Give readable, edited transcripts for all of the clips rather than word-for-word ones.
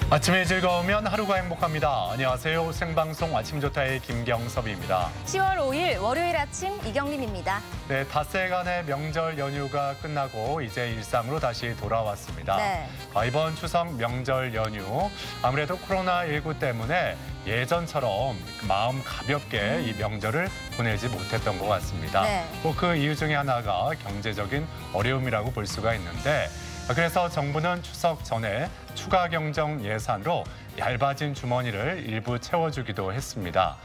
아침에 즐거우면 하루가 행복합니다. 안녕하세요. 생방송 아침 좋다의 김경섭입니다. 10월 5일 월요일 아침 이경림입니다. 네, 닷새간의 명절 연휴가 끝나고 이제 일상으로 다시 돌아왔습니다. 네. 이번 추석 명절 연휴 아무래도 코로나19 때문에 예전처럼 마음 가볍게 이 명절을 보내지 못했던 것 같습니다. 네. 그 이유 중에 하나가 경제적인 어려움이라고 볼 수가 있는데 그래서 정부는 추석 전에 추가 경정 예산으로 얇아진 주머니를 일부 채워주기도 했습니다.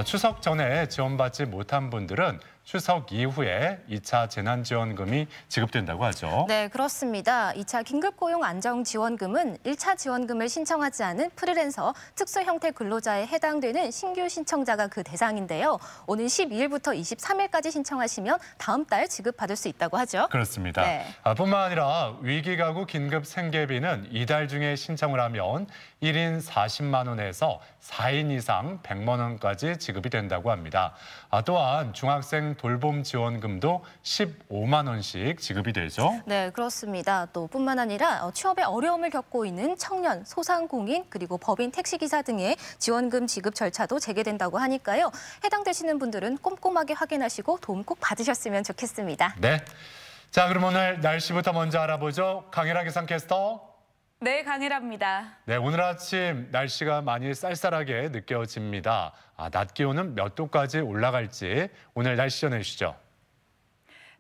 추석 전에 지원받지 못한 분들은 추석 이후에 2차 재난지원금이 지급된다고 하죠. 네, 그렇습니다. 2차 긴급고용안정지원금은 1차 지원금을 신청하지 않은 프리랜서, 특수 형태 근로자에 해당되는 신규 신청자가 그 대상인데요. 오는 12일부터 23일까지 신청하시면 다음 달 지급받을 수 있다고 하죠. 그렇습니다. 네. 뿐만 아니라 위기가구 긴급 생계비는 이달 중에 신청을 하면 1인 40만 원에서 4인 이상 100만 원까지 지급이 된다고 합니다. 또한 중학생 돌봄 지원금도 15만 원씩 지급이 되죠. 네, 그렇습니다. 또 뿐만 아니라 취업에 어려움을 겪고 있는 청년, 소상공인, 그리고 법인, 택시기사 등의 지원금 지급 절차도 재개된다고 하니까요. 해당되시는 분들은 꼼꼼하게 확인하시고 도움 꼭 받으셨으면 좋겠습니다. 네. 자, 그럼 오늘 날씨부터 먼저 알아보죠. 강혜라 기상캐스터. 네, 강혜라입니다. 네, 오늘 아침 날씨가 많이 쌀쌀하게 느껴집니다. 낮 기온은 몇 도까지 올라갈지 오늘 날씨 전해주시죠.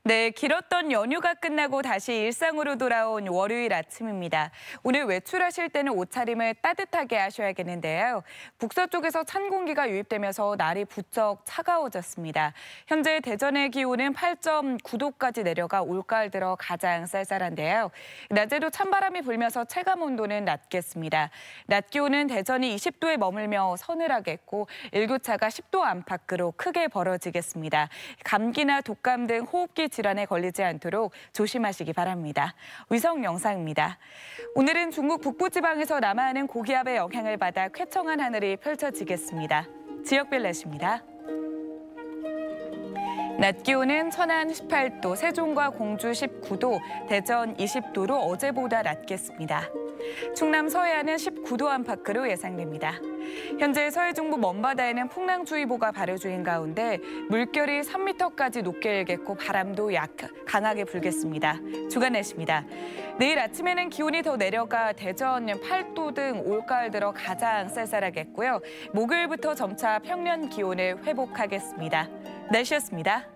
네, 길었던 연휴가 끝나고 다시 일상으로 돌아온 월요일 아침입니다. 오늘 외출하실 때는 옷차림을 따뜻하게 하셔야겠는데요. 북서쪽에서 찬 공기가 유입되면서 날이 부쩍 차가워졌습니다. 현재 대전의 기온은 8.9도까지 내려가 올가을 들어 가장 쌀쌀한데요. 낮에도 찬바람이 불면서 체감 온도는 낮겠습니다. 낮 기온은 대전이 20도에 머물며 서늘하겠고 일교차가 10도 안팎으로 크게 벌어지겠습니다. 감기나 독감 등 호흡기 질환에 걸리지 않도록 조심하시기 바랍니다. 위성 영상입니다. 오늘은 중국 북부지방에서 남하하는 고기압의 영향을 받아 쾌청한 하늘이 펼쳐지겠습니다. 지역별 날씨입니다. 낮 기온은 천안 18도, 세종과 공주 19도, 대전 20도로 어제보다 낮겠습니다. 충남 서해안은 19도 안팎으로 예상됩니다. 현재 서해 중부 먼바다에는 풍랑주의보가 발효 중인 가운데 물결이 3m까지 높게 일겠고 바람도 강하게 불겠습니다. 주간 날씨입니다. 내일 아침에는 기온이 더 내려가 대전 8도 등 올가을 들어 가장 쌀쌀하겠고요. 목요일부터 점차 평년 기온을 회복하겠습니다. 날씨였습니다.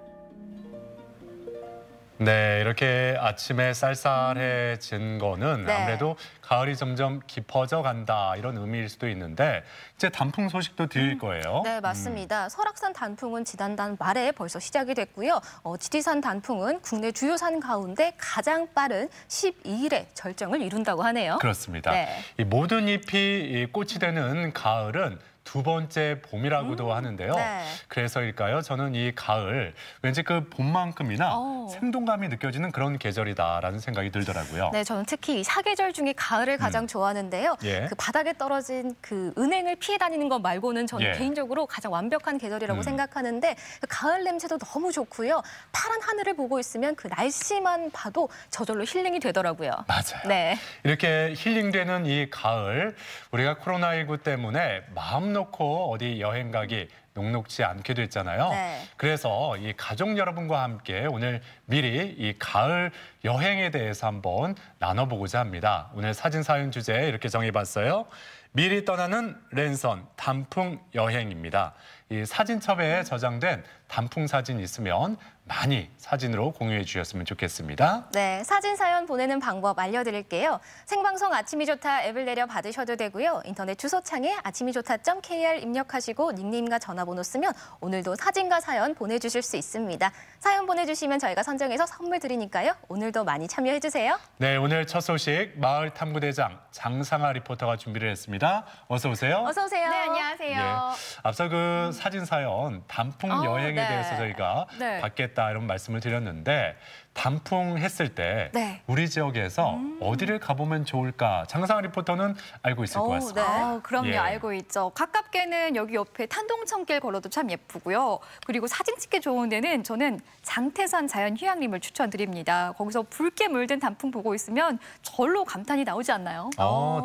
네, 이렇게 아침에 쌀쌀해진 거는 네. 아무래도 가을이 점점 깊어져 간다 이런 의미일 수도 있는데 이제 단풍 소식도 드릴 거예요. 네, 맞습니다. 설악산 단풍은 지난달 말에 벌써 시작이 됐고요. 지리산 단풍은 국내 주요 산 가운데 가장 빠른 12일에 절정을 이룬다고 하네요. 그렇습니다. 네. 이 모든 잎이 꽃이 되는 가을은 두 번째 봄이라고도 하는데요. 네. 그래서일까요? 저는 이 가을 왠지 그 봄만큼이나 생동감이 느껴지는 그런 계절이다라는 생각이 들더라고요. 네, 저는 특히 이 사계절 중에 가을을 가장 좋아하는데요. 예. 그 바닥에 떨어진 그 은행을 피해 다니는 것 말고는 저는 예. 개인적으로 가장 완벽한 계절이라고 생각하는데 그 가을 냄새도 너무 좋고요. 파란 하늘을 보고 있으면 그 날씨만 봐도 저절로 힐링이 되더라고요. 맞아요. 네. 이렇게 힐링되는 이 가을, 우리가 코로나19 때문에 마음 놓고 어디 여행 가기 녹록지 않게 됐잖아요. 네. 그래서 이 가족 여러분과 함께 오늘 미리 이 가을 여행에 대해서 한번 나눠보고자 합니다. 오늘 사진 사연 주제 이렇게 정해봤어요. 미리 떠나는 랜선 단풍 여행입니다. 이 사진첩에 저장된 단풍 사진 있으면 많이 사진으로 공유해 주셨으면 좋겠습니다. 네, 사진 사연 보내는 방법 알려드릴게요. 생방송 아침이 좋다 앱을 내려 받으셔도 되고요. 인터넷 주소창에 아침이좋다.kr 입력하시고 닉네임과 전화번호 쓰면 오늘도 사진과 사연 보내주실 수 있습니다. 사연 보내주시면 저희가 선정해서 선물 드리니까요. 오늘도 많이 참여해 주세요. 네, 오늘 첫 소식 마을 탐구대장 장상아 리포터가 준비를 했습니다. 어서 오세요. 어서 오세요. 네, 안녕하세요. 예, 앞서 그 사진 사연 단풍 여행에 네. 대해서 저희가 네. 받겠다 이런 말씀을 드렸는데 단풍했을 때 네. 우리 지역에서 어디를 가보면 좋을까? 장상아 리포터는 알고 있을 것 같습니다. 네. 그럼요. 예. 알고 있죠. 가깝게는 여기 옆에 탄동천길 걸어도 참 예쁘고요. 그리고 사진 찍기 좋은 데는 저는 장태산 자연휴양림을 추천드립니다. 거기서 붉게 물든 단풍 보고 있으면 절로 감탄이 나오지 않나요?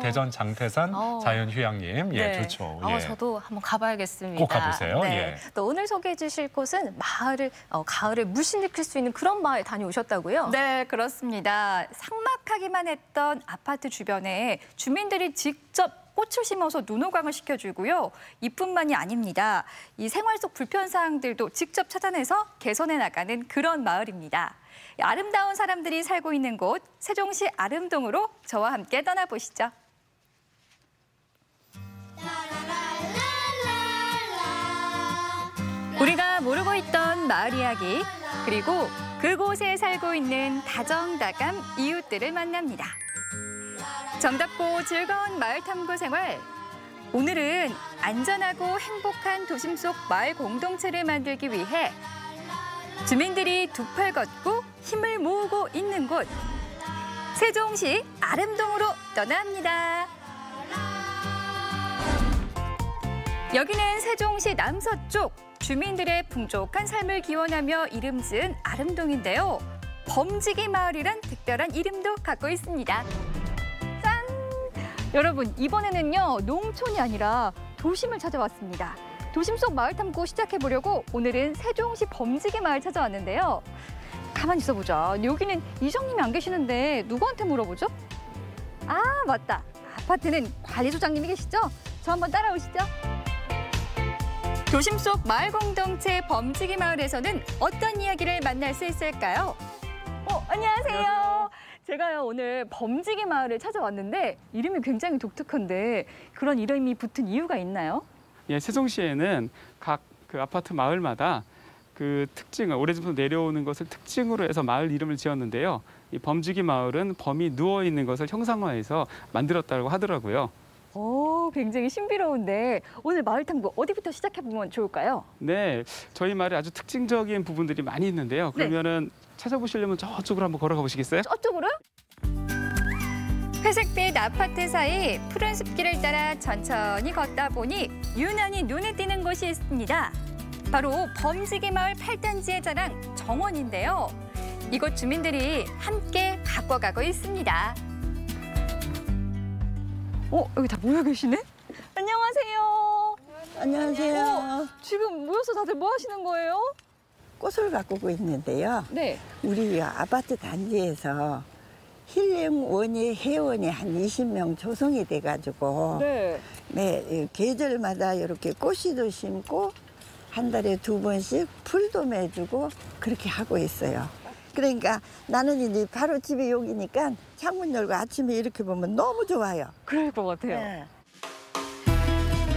대전 장태산 자연휴양림. 예, 네. 좋죠. 어, 예. 저도 한번 가봐야겠습니다. 꼭 가보세요. 네. 예. 또 오늘 소개해 주실 곳은 가을을 물씬 느낄 수 있는 그런 마을 다녀오셨다고요? 네, 그렇습니다. 삭막하기만 했던 아파트 주변에 주민들이 직접 꽃을 심어서 눈호강을 시켜주고요. 이뿐만이 아닙니다. 이 생활 속 불편사항들도 직접 찾아내서 개선해 나가는 그런 마을입니다. 아름다운 사람들이 살고 있는 곳, 세종시 아름동으로 저와 함께 떠나보시죠. 우리가 모르고 있던 마을 이야기, 그리고 그곳에 살고 있는 다정다감 이웃들을 만납니다. 정답고 즐거운 마을 탐구 생활. 오늘은 안전하고 행복한 도심 속 마을 공동체를 만들기 위해 주민들이 두 팔 걷고 힘을 모으고 있는 곳, 세종시 아름동으로 떠납니다. 여기는 세종시 남서쪽 주민들의 풍족한 삶을 기원하며 이름 지은 아름동인데요. 범지기 마을이란 특별한 이름도 갖고 있습니다. 짠! 여러분, 이번에는요, 농촌이 아니라 도심을 찾아왔습니다. 도심 속 마을 탐구 시작해보려고 오늘은 세종시 범지기 마을 찾아왔는데요. 가만히 있어보자. 여기는 이정님이 안 계시는데 누구한테 물어보죠? 아, 맞다. 아파트는 관리소장님이 계시죠? 저 한번 따라오시죠. 도심 속 마을 공동체 범지기 마을에서는 어떤 이야기를 만날 수 있을까요? 안녕하세요. 제가요, 오늘 범지기 마을을 찾아왔는데 이름이 굉장히 독특한데 그런 이름이 붙은 이유가 있나요? 예, 세종시에는 각 그 아파트 마을마다 그 특징을 오래전부터 내려오는 것을 특징으로 해서 마을 이름을 지었는데요. 이 범지기 마을은 범이 누워 있는 것을 형상화해서 만들었다고 하더라고요. 오, 굉장히 신비로운데 오늘 마을 탐구 어디부터 시작해보면 좋을까요? 네, 저희 마을에 아주 특징적인 부분들이 많이 있는데요. 그러면은 찾아보시려면 저쪽으로 한번 걸어가 보시겠어요? 저쪽으로요? 회색빛 아파트 사이 푸른 숲길을 따라 천천히 걷다 보니 유난히 눈에 띄는 곳이 있습니다. 바로 범지기 마을 8단지의 자랑 정원인데요. 이곳 주민들이 함께 가꿔가고 있습니다. 여기 다 모여 계시네? 안녕하세요. 안녕하세요. 지금 모여서 다들 뭐 하시는 거예요? 꽃을 가꾸고 있는데요. 네. 우리 아파트 단지에서 힐링 원예 회원이 한 20명 조성이 돼가지고 네. 이 계절마다 이렇게 꽃이도 심고 한 달에 2번씩 풀도 매주고 그렇게 하고 있어요. 그러니까 나는 이제 바로 집이 여기니까 창문 열고 아침에 이렇게 보면 너무 좋아요. 그럴 것 같아요. 네.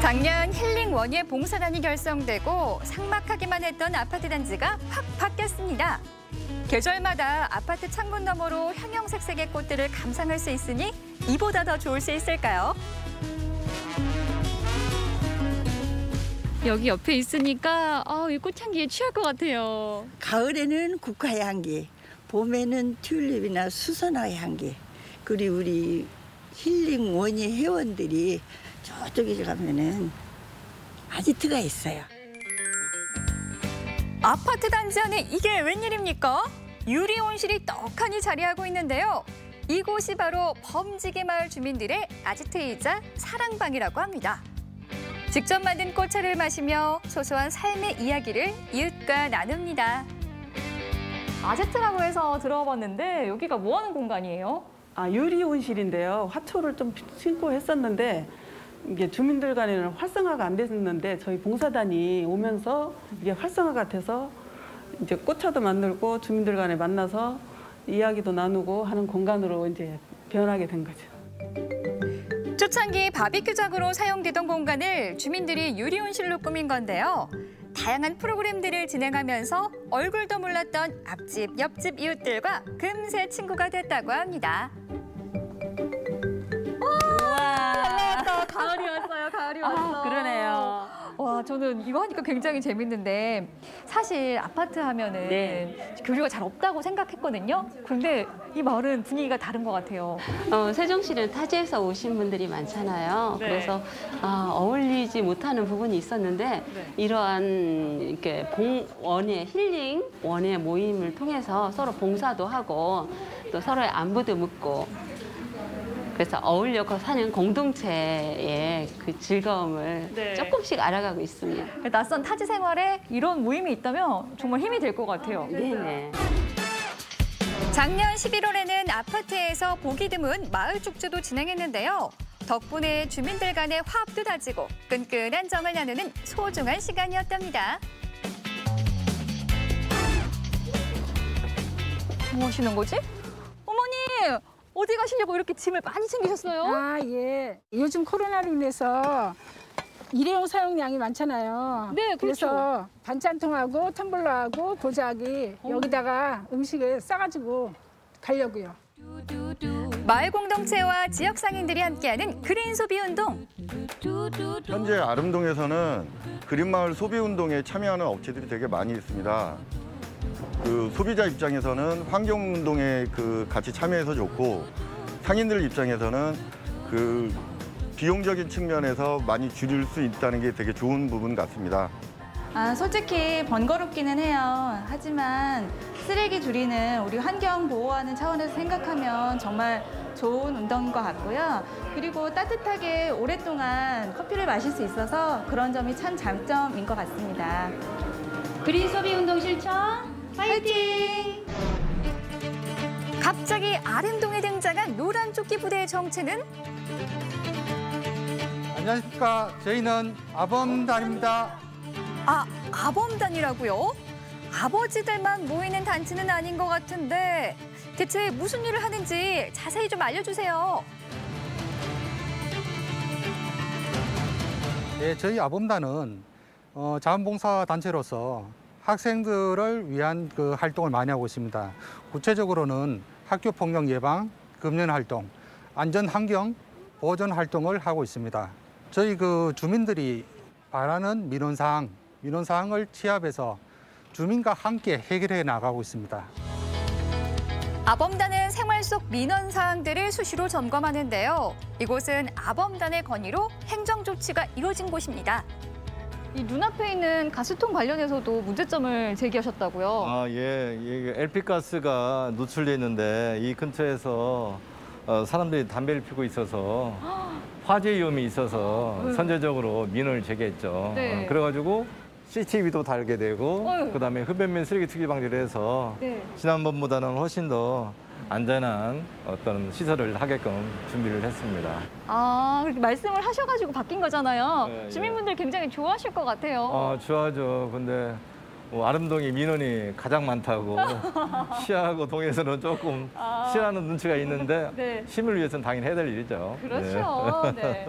작년 힐링 원예 봉사단이 결성되고 삭막하기만 했던 아파트 단지가 확 바뀌었습니다. 계절마다 아파트 창문 너머로 형형색색의 꽃들을 감상할 수 있으니 이보다 더 좋을 수 있을까요? 여기 옆에 있으니까 이 꽃향기에 취할 것 같아요. 가을에는 국화 향기, 봄에는 튤립이나 수선화 향기, 그리고 우리 힐링 원예 회원들이 저쪽에 가면은 아지트가 있어요. 아파트 단지 안에 이게 웬일입니까? 유리 온실이 떡하니 자리하고 있는데요. 이곳이 바로 범지기 마을 주민들의 아지트이자 사랑방이라고 합니다. 직접 만든 꽃차를 마시며 소소한 삶의 이야기를 이웃과 나눕니다. 아지트라고 해서 들어봤는데 여기가 뭐 하는 공간이에요? 유리 온실인데요. 화초를 좀 심고 했었는데 이게 주민들 간에는 활성화가 안 됐는데 저희 봉사단이 오면서 이게 활성화가 돼서 이제 꽃차도 만들고 주민들 간에 만나서 이야기도 나누고 하는 공간으로 이제 변하게 된 거죠. 초창기 바비큐장으로 사용되던 공간을 주민들이 유리 온실로 꾸민 건데요. 다양한 프로그램들을 진행하면서 얼굴도 몰랐던 앞집, 옆집 이웃들과 금세 친구가 됐다고 합니다. 와, 가을이 왔어요. 가을이 왔어. 그러네요. 와, 저는 이거 하니까 굉장히 재밌는데 사실 아파트 하면은 네. 교류가 잘 없다고 생각했거든요. 그런데 이 마을은 분위기가 다른 것 같아요. 세종시는 타지에서 오신 분들이 많잖아요. 네. 그래서 어울리지 못하는 부분이 있었는데 이러한 이렇게 원예 힐링 원예 모임을 통해서 서로 봉사도 하고 또 서로의 안부도 묻고 그래서 어울려서 사는 공동체의 그 즐거움을 네. 조금씩 알아가고 있습니다. 낯선 타지 생활에 이런 모임이 있다면 정말 힘이 될 것 같아요. 네네. 작년 11월에는 아파트에서 보기 드문 마을 축제도 진행했는데요. 덕분에 주민들 간의 화합도 다지고 끈끈한 정을 나누는 소중한 시간이었답니다. 뭐 하시는 거지? 어머니! 어디 가시려고 이렇게 짐을 많이 챙기셨어요? 아, 예. 요즘 코로나로 인해서 일회용 사용량이 많잖아요. 네, 그렇죠. 그래서 반찬통하고 텀블러하고 도자기 여기다가 음식을 싸가지고 가려고요. 마을 공동체와 지역 상인들이 함께하는 그린 소비 운동. 현재 아름동에서는 그린마을 소비운동에 참여하는 업체들이 되게 많이 있습니다. 그 소비자 입장에서는 환경운동에 같이 참여해서 좋고 상인들 입장에서는 그 비용적인 측면에서 많이 줄일 수 있다는 게 되게 좋은 부분 같습니다. 솔직히 번거롭기는 해요. 하지만 쓰레기 줄이는 우리 환경 보호하는 차원에서 생각하면 정말 좋은 운동인 것 같고요. 그리고 따뜻하게 오랫동안 커피를 마실 수 있어서 그런 점이 참 장점인 것 같습니다. 그린 소비 운동 실천 화이팅! 갑자기 아름동에 등장한 노란 조끼 부대의 정체는? 안녕하십니까. 저희는 아범단입니다. 아범단이라고요? 아버지들만 모이는 단체는 아닌 것 같은데 대체 무슨 일을 하는지 자세히 좀 알려주세요. 네, 저희 아범단은 자원봉사 단체로서 학생들을 위한 그 활동을 많이 하고 있습니다. 구체적으로는 학교 폭력 예방, 금연 활동, 안전 환경 보존 활동을 하고 있습니다. 저희 그 주민들이 바라는 민원사항을 취합해서 주민과 함께 해결해 나가고 있습니다. 아범단은 생활 속 민원 사항들을 수시로 점검하는데요. 이곳은 아범단의 건의로 행정 조치가 이루어진 곳입니다. 이 눈앞에 있는 가스통 관련해서도 문제점을 제기하셨다고요? 예. LP가스가 노출돼 있는데 이 근처에서 사람들이 담배를 피우고 있어서 화재 위험이 있어서 선제적으로 민원을 제기했죠. 네. 그래가지고 CCTV도 달게 되고 그다음에 흡연면 쓰레기 투기 방지를 해서 지난번보다는 훨씬 더 안전한 어떤 시설을 하게끔 준비를 했습니다. 그렇게 말씀을 하셔가지고 바뀐 거잖아요. 네, 주민분들 굉장히 좋아하실 것 같아요. 좋아하죠. 근데 아름동이 민원이 가장 많다고 시하고 동에서는 조금 싫어하는 눈치가 있는데 시민을 위해서는 당연히 해야 될 일이죠. 그렇죠. 네.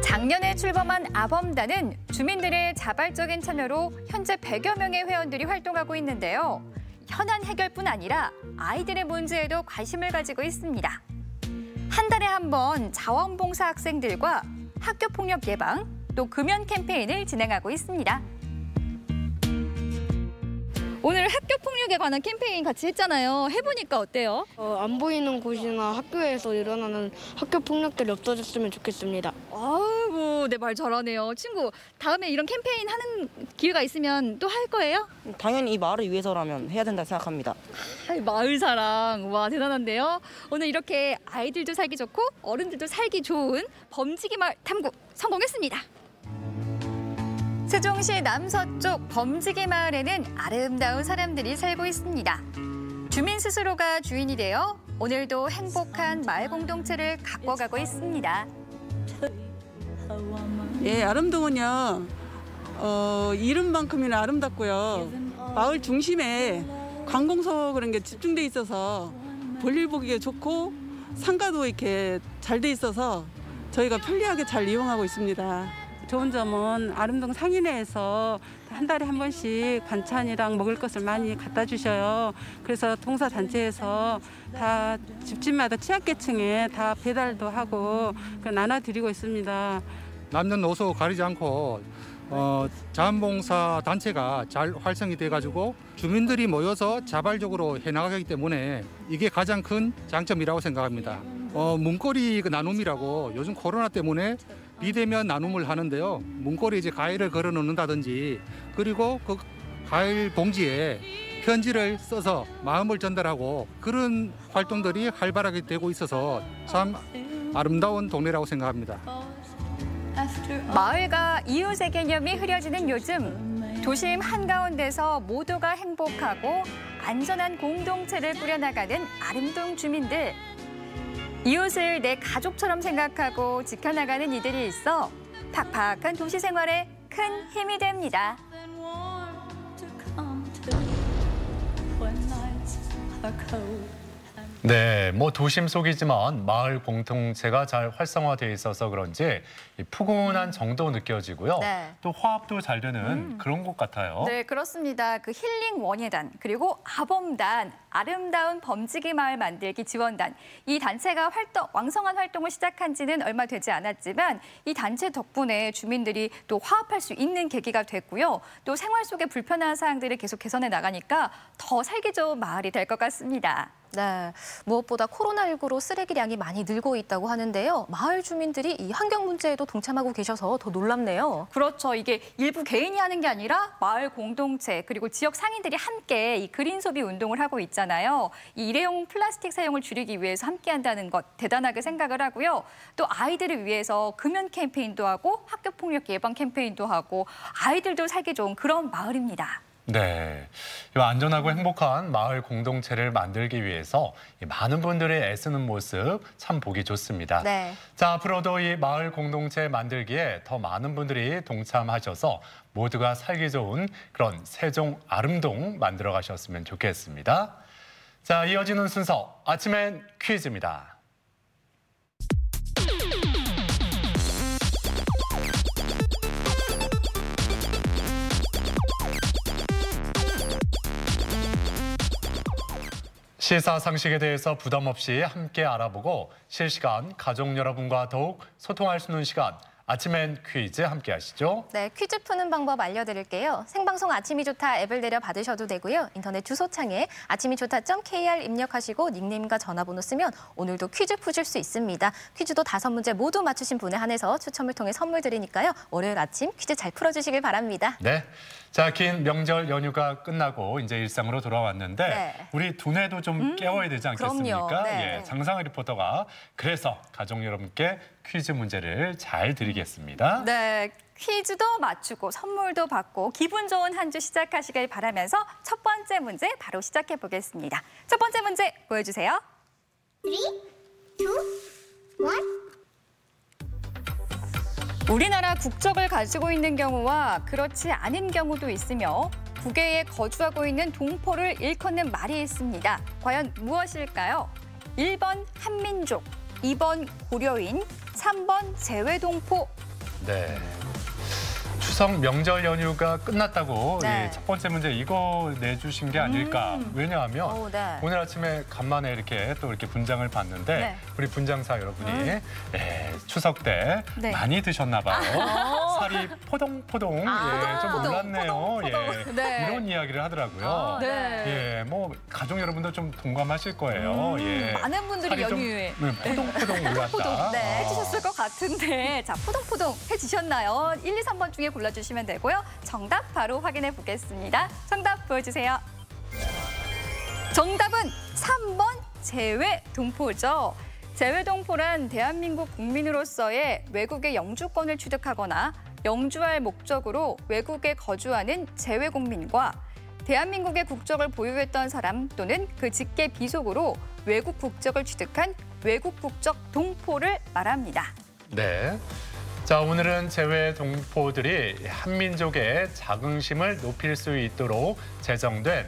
작년에 출범한 아범단은 주민들의 자발적인 참여로 현재 100여 명의 회원들이 활동하고 있는데요. 현안 해결뿐 아니라 아이들의 문제에도 관심을 가지고 있습니다. 한 달에 한 번 자원봉사 학생들과 학교폭력 예방, 또 금연 캠페인을 진행하고 있습니다. 오늘 학교폭력에 관한 캠페인 같이 했잖아요. 해보니까 어때요? 안 보이는 곳이나 학교에서 일어나는 학교폭력들이 없어졌으면 좋겠습니다. 아이고, 내 말 잘하네요. 친구, 다음에 이런 캠페인 하는 기회가 있으면 또 할 거예요? 당연히 이 마을을 위해서라면 해야 된다 생각합니다. 마을 사랑, 와 대단한데요. 오늘 이렇게 아이들도 살기 좋고 어른들도 살기 좋은 범지기 마을 탐구 성공했습니다. 세종시 남서쪽 범지기 마을에는 아름다운 사람들이 살고 있습니다. 주민 스스로가 주인이 되어 오늘도 행복한 마을 공동체를 가꿔가고 있습니다. 예, 아름동은요, 이름만큼이나 아름답고요. 마을 중심에 관공서 그런 게 집중돼 있어서 볼일 보기에 좋고 상가도 이렇게 잘 돼 있어서 저희가 편리하게 잘 이용하고 있습니다. 좋은 점은 아름동 상인회에서 한 달에 한 번씩 반찬이랑 먹을 것을 많이 갖다 주셔요. 그래서 동사단체에서 다 집집마다 취약계층에 다 배달도 하고 나눠드리고 있습니다. 남녀노소 가리지 않고 자원봉사 단체가 잘 활성이 돼가지고 주민들이 모여서 자발적으로 해나가기 때문에 이게 가장 큰 장점이라고 생각합니다. 문고리 나눔이라고 요즘 코로나 때문에 비대면 나눔을 하는데요. 문고리 이제 과일을 걸어 놓는다든지 그리고 그 과일 봉지에 편지를 써서 마음을 전달하고 그런 활동들이 활발하게 되고 있어서 참 아름다운 동네라고 생각합니다. 마을과 이웃의 개념이 흐려지는 요즘 도심 한가운데서 모두가 행복하고 안전한 공동체를 꾸려나가는 아름동 주민들. 이웃을 내 가족처럼 생각하고 지켜나가는 이들이 있어 팍팍한 도시 생활에 큰 힘이 됩니다. 네, 뭐 도심 속이지만 마을 공동체가 잘 활성화되어 있어서 그런지 이 푸근한 정도 느껴지고요. 네. 또 화합도 잘 되는 그런 곳 같아요. 네, 그렇습니다. 그 힐링 원예단 그리고 아범단, 아름다운 범지기 마을 만들기 지원단. 이 단체가 왕성한 활동을 시작한 지는 얼마 되지 않았지만 이 단체 덕분에 주민들이 또 화합할 수 있는 계기가 됐고요. 또 생활 속의 불편한 사항들을 계속 개선해 나가니까 더 살기 좋은 마을이 될 것 같습니다. 네, 무엇보다 코로나19로 쓰레기량이 많이 늘고 있다고 하는데요. 마을 주민들이 이 환경 문제에도 동참하고 계셔서 더 놀랍네요. 그렇죠. 이게 일부 개인이 하는 게 아니라 마을 공동체 그리고 지역 상인들이 함께 이 그린 소비 운동을 하고 있잖아요. 이 일회용 플라스틱 사용을 줄이기 위해서 함께 한다는 것 대단하게 생각을 하고요. 또 아이들을 위해서 금연 캠페인도 하고 학교 폭력 예방 캠페인도 하고 아이들도 살기 좋은 그런 마을입니다. 네, 이 안전하고 행복한 마을 공동체를 만들기 위해서 많은 분들이 애쓰는 모습 참 보기 좋습니다. 네. 자, 앞으로도 이 마을 공동체 만들기에 더 많은 분들이 동참하셔서 모두가 살기 좋은 그런 세종 아름동 만들어 가셨으면 좋겠습니다. 자, 이어지는 순서 아침엔 퀴즈입니다. 시사상식에 대해서 부담 없이 함께 알아보고 실시간 가족 여러분과 더욱 소통할 수 있는 시간 아침엔 퀴즈 함께 하시죠. 네, 퀴즈 푸는 방법 알려드릴게요. 생방송 아침이 좋다 앱을 내려 받으셔도 되고요. 인터넷 주소창에 아침이좋다.kr 입력하시고 닉네임과 전화번호 쓰면 오늘도 퀴즈 푸실 수 있습니다. 퀴즈도 5문제 모두 맞추신 분에 한해서 추첨을 통해 선물 드리니까요. 월요일 아침 퀴즈 잘 풀어주시길 바랍니다. 네, 자, 긴 명절 연휴가 끝나고 이제 일상으로 돌아왔는데 네. 우리 두뇌도 좀 깨워야 되지 않겠습니까? 그럼요. 네. 예, 장상희 리포터가 그래서 가족 여러분께 퀴즈 문제를 잘 드리겠습니다. 네, 퀴즈도 맞추고 선물도 받고 기분 좋은 한 주 시작하시길 바라면서 첫 번째 문제 바로 시작해 보겠습니다. 첫 번째 문제 보여주세요. 3, 2, 1. 우리나라 국적을 가지고 있는 경우와 그렇지 않은 경우도 있으며 국외에 거주하고 있는 동포를 일컫는 말이 있습니다. 과연 무엇일까요? 1번 한민족, 2번 고려인, 3번 재외동포. 네. 추석 명절 연휴가 끝났다고 네. 첫 번째 문제 이거 내주신 게 아닐까. 왜냐하면 네. 오늘 아침에 간만에 이렇게 또 이렇게 분장을 봤는데 네. 우리 분장사 여러분이 추석 때 네. 많이 드셨나 봐요. 살이 포동포동 좀 올랐네요. 포동. 네. 이런 이야기를 하더라고요. 네. 뭐 가족 여러분도 좀 동감하실 거예요. 많은 분들이 살이 좀, 연휴에 포동포동 올랐다. 네, 해주셨을 것 같은데 자 포동포동 해주셨나요? 1, 2, 3번 중에 골라주시면 되고요. 정답 바로 확인해 보겠습니다. 정답 보여주세요. 정답은 3번 재외동포죠. 재외동포란 대한민국 국민으로서의 외국의 영주권을 취득하거나 영주할 목적으로 외국에 거주하는 재외국민과 대한민국의 국적을 보유했던 사람 또는 그 직계 비속으로 외국 국적을 취득한 외국 국적 동포를 말합니다. 네. 자, 오늘은 재외 동포들이 한민족의 자긍심을 높일 수 있도록 제정된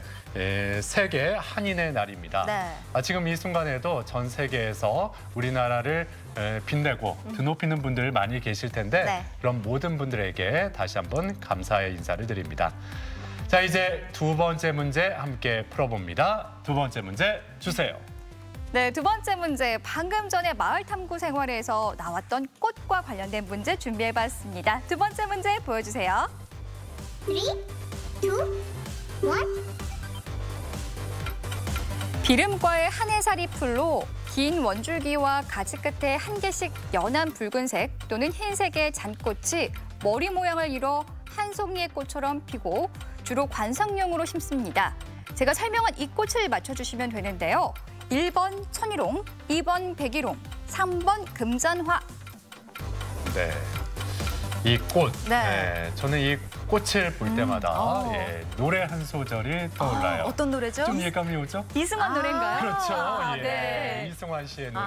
세계 한인의 날입니다. 네. 지금 이 순간에도 전 세계에서 우리나라를 빛내고 드높이는 분들 많이 계실 텐데 네. 그런 모든 분들에게 다시 한번 감사의 인사를 드립니다. 자, 이제 두 번째 문제 함께 풀어봅니다. 두 번째 문제 주세요. 네, 두 번째 문제. 방금 전에 마을 탐구 생활에서 나왔던 꽃과 관련된 문제 준비해봤습니다. 두 번째 문제 보여주세요. 3, 2, 1. 비름과의 한해살이 풀로 긴 원줄기와 가지 끝에 한 개씩 연한 붉은색 또는 흰색의 잔꽃이 머리 모양을 이뤄 한 송이의 꽃처럼 피고 주로 관상용으로 심습니다. 제가 설명한 이 꽃을 맞춰주시면 되는데요. 1번 천일홍, 2번 백일홍, 3번 금잔화. 네. 이 꽃. 네. 네. 저는 이 꽃을 볼 때마다 예, 노래 한 소절이 떠올라요. 어떤 노래죠? 좀 예감이 오죠? 이승환 노래인가요? 그렇죠. 예. 네. 이승환 씨의 노래.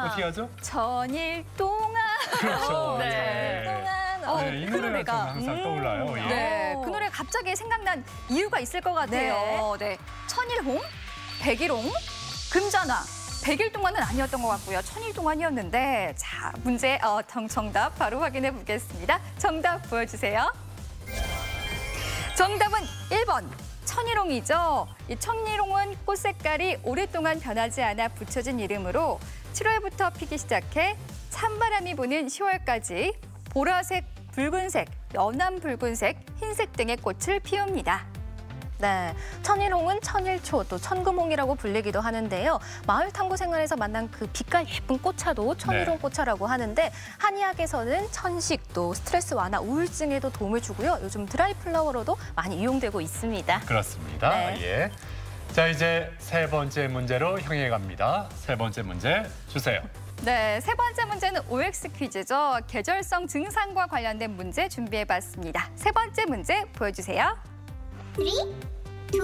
어떻게 하죠? 천일 동안. 그렇죠. 네. 예. 동안. 네, 이 노래가 저는 항상 떠올라요. 예. 네, 그 노래 갑자기 생각난 이유가 있을 것 같아요. 네. 천일홍, 백일홍, 금잔화. 100일 동안은 아니었던 것 같고요. 1000일 동안이었는데 자, 문제 정답 바로 확인해 보겠습니다. 정답 보여주세요. 정답은 1번 천일홍이죠. 이 천일홍은 꽃 색깔이 오랫동안 변하지 않아 붙여진 이름으로 7월부터 피기 시작해 찬바람이 부는 10월까지 보라색, 붉은색, 연한 붉은색, 흰색 등의 꽃을 피웁니다. 네, 천일홍은 천일초, 또 천금홍이라고 불리기도 하는데요. 마을 탐구 생활에서 만난 그 빛깔 예쁜 꽃차도 천일홍 꽃차라고 하는데 한의학에서는 천식, 또 스트레스 완화, 우울증에도 도움을 주고요. 요즘 드라이 플라워로도 많이 이용되고 있습니다. 그렇습니다. 네. 예. 자, 이제 세 번째 문제로 향해 갑니다. 세 번째 문제 주세요. 네, 세 번째 문제는 OX 퀴즈죠. 계절성 증상과 관련된 문제 준비해봤습니다. 세 번째 문제 보여주세요. 3, 2, 1.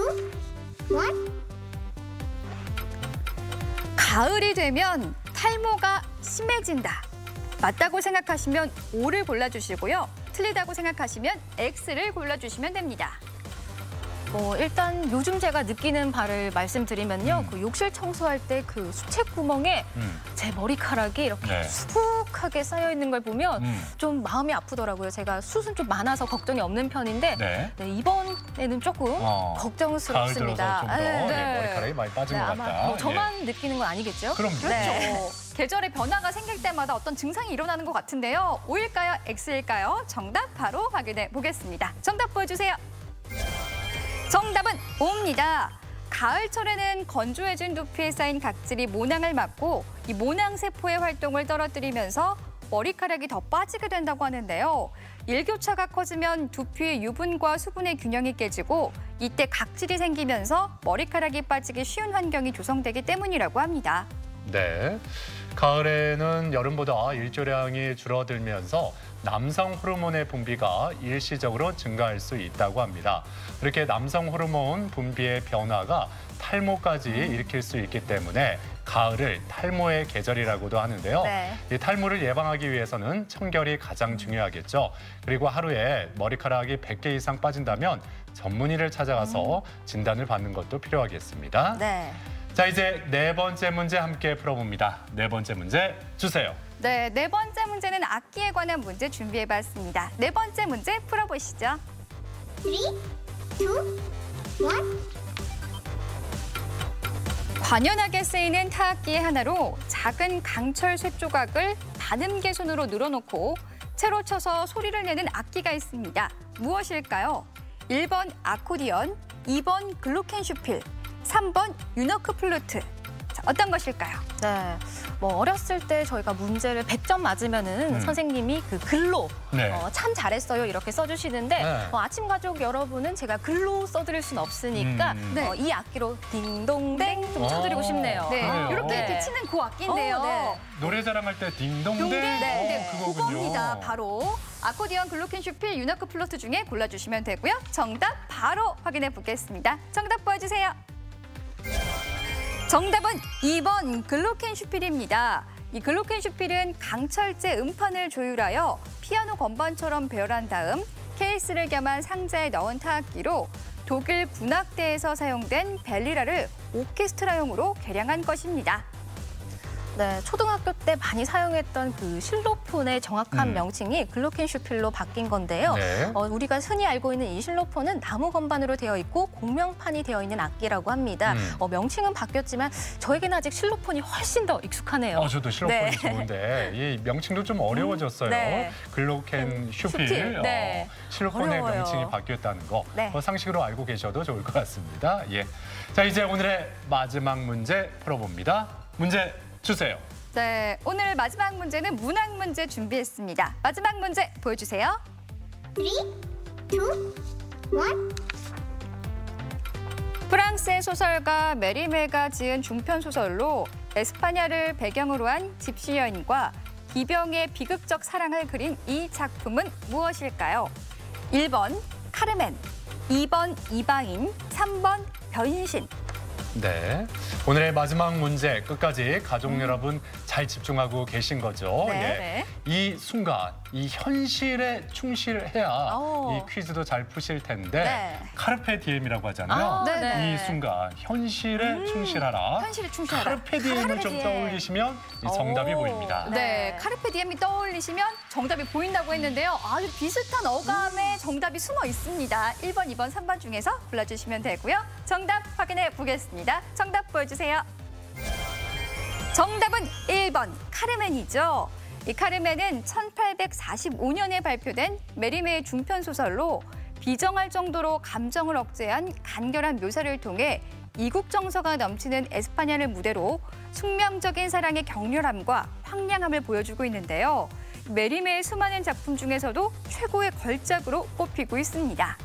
가을이 되면 탈모가 심해진다. 맞다고 생각하시면 O를 골라주시고요. 틀리다고 생각하시면 X를 골라주시면 됩니다. 일단 요즘 제가 느끼는 바를 말씀드리면요. 그 욕실 청소할 때 그 수채 구멍에 제 머리카락이 이렇게 수북하게 쌓여 있는 걸 보면 좀 마음이 아프더라고요. 제가 숱은 좀 많아서 걱정이 없는 편인데 네, 이번에는 조금 걱정스럽습니다. 가을 들어서 좀 더 머리카락이 많이 빠진 것 아마 같다. 저만 느끼는 건 아니겠죠? 그럼요. 네. 계절의 변화가 생길 때마다 어떤 증상이 일어나는 것 같은데요. O일까요? X일까요? 정답 바로 확인해 보겠습니다. 정답 보여주세요. 정답은 O입니다. 가을철에는 건조해진 두피에 쌓인 각질이 모낭을 막고 이 모낭세포의 활동을 떨어뜨리면서 머리카락이 더 빠지게 된다고 하는데요. 일교차가 커지면 두피의 유분과 수분의 균형이 깨지고 이때 각질이 생기면서 머리카락이 빠지기 쉬운 환경이 조성되기 때문이라고 합니다. 네. 가을에는 여름보다 일조량이 줄어들면서 남성 호르몬의 분비가 일시적으로 증가할 수 있다고 합니다. 이렇게 남성 호르몬 분비의 변화가 탈모까지 일으킬 수 있기 때문에 가을을 탈모의 계절이라고도 하는데요. 이 탈모를 예방하기 위해서는 청결이 가장 중요하겠죠. 그리고 하루에 머리카락이 100개 이상 빠진다면 전문의를 찾아가서 진단을 받는 것도 필요하겠습니다. 네. 자, 이제 네 번째 문제 함께 풀어봅니다. 네 번째 문제 주세요. 네, 네 번째 문제는 악기에 관한 문제 준비해봤습니다. 네 번째 문제 풀어보시죠. 3, 2, 1. 관연하게 쓰이는 타악기의 하나로 작은 강철 쇠조각을 반음개손으로 늘어놓고 채로 쳐서 소리를 내는 악기가 있습니다. 무엇일까요? 1번 아코디언, 2번 글로켄슈필, 3번 유너크 플루트. 자, 어떤 것일까요? 네, 어렸을 때 저희가 문제를 100점 맞으면은 선생님이 그 글로 참 잘했어요 이렇게 써주시는데 아침 가족 여러분은 제가 글로 써드릴 수는 없으니까 이 악기로 딩동댕 좀 쳐드리고 싶네요. 네, 이렇게 치는 그 악기인데요. 노래 자랑할 때 딩동댕. 그겁니다. 바로 아코디언, 글로켄슈필, 유너크 플루트 중에 골라주시면 되고요. 정답 바로 확인해 보겠습니다. 정답 보여주세요. 정답은 2번 글로켄슈필입니다. 이 글로켄슈필은 강철제 음판을 조율하여 피아노 건반처럼 배열한 다음 케이스를 겸한 상자에 넣은 타악기로 독일 군악대에서 사용된 벨리라를 오케스트라용으로 개량한 것입니다. 네, 초등학교 때 많이 사용했던 그 실로폰의 정확한 명칭이 글로켄슈필로 바뀐 건데요. 네. 우리가 흔히 알고 있는 이 실로폰은 나무 건반으로 되어 있고 공명판이 되어 있는 악기라고 합니다. 명칭은 바뀌었지만 저에게는 아직 실로폰이 훨씬 더 익숙하네요. 저도 실로폰이 네. 좋은데 이 명칭도 좀 어려워졌어요. 네. 글로켄슈필. 네. 실로폰의 어려워요. 명칭이 바뀌었다는 거. 네. 상식으로 알고 계셔도 좋을 것 같습니다. 예. 자, 이제 오늘의 마지막 문제 풀어봅니다. 문제 주세요. 네, 오늘 마지막 문제는 문학 문제 준비했습니다. 마지막 문제 보여주세요. 3, 2, 1. 프랑스의 소설가 메리메가 지은 중편 소설로 에스파냐를 배경으로 한 집시 여인과 기병의 비극적 사랑을 그린 이 작품은 무엇일까요? 1번 카르멘, 2번 이방인, 3번 변신. 네. 오늘의 마지막 문제 끝까지 가족 여러분 잘 집중하고 계신 거죠? 네. 이 순간, 이 현실에 충실해야 이 퀴즈도 잘 푸실 텐데 네. 카르페 디엠이라고 하잖아요. 네네. 이 순간 현실에 충실하라. 현실에 충실하라. 카르페 디엠을 좀 떠올리시면 이 정답이 보입니다. 네, 카르페 디엠이 떠올리시면 정답이 보인다고 했는데요. 아주 비슷한 어감의 정답이 숨어 있습니다. 1번, 2번, 3번 중에서 골라주시면 되고요. 정답 확인해 보겠습니다. 정답 보여주세요. 정답은 1번 카르멘이죠. 이 카르멘은 1845년에 발표된 메리메의 중편 소설로 비정할 정도로 감정을 억제한 간결한 묘사를 통해 이국 정서가 넘치는 에스파냐를 무대로 숙명적인 사랑의 격렬함과 황량함을 보여주고 있는데요. 메리메의 수많은 작품 중에서도 최고의 걸작으로 꼽히고 있습니다.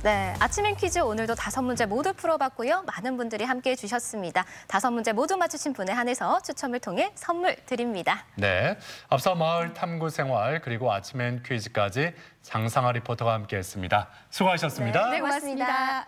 네, 아침엔 퀴즈 오늘도 5문제 모두 풀어봤고요. 많은 분들이 함께해 주셨습니다. 5문제 모두 맞추신 분에 한해서 추첨을 통해 선물 드립니다. 네, 앞서 마을 탐구 생활 그리고 아침엔 퀴즈까지 장상아 리포터가 함께했습니다. 수고하셨습니다. 네, 고맙습니다.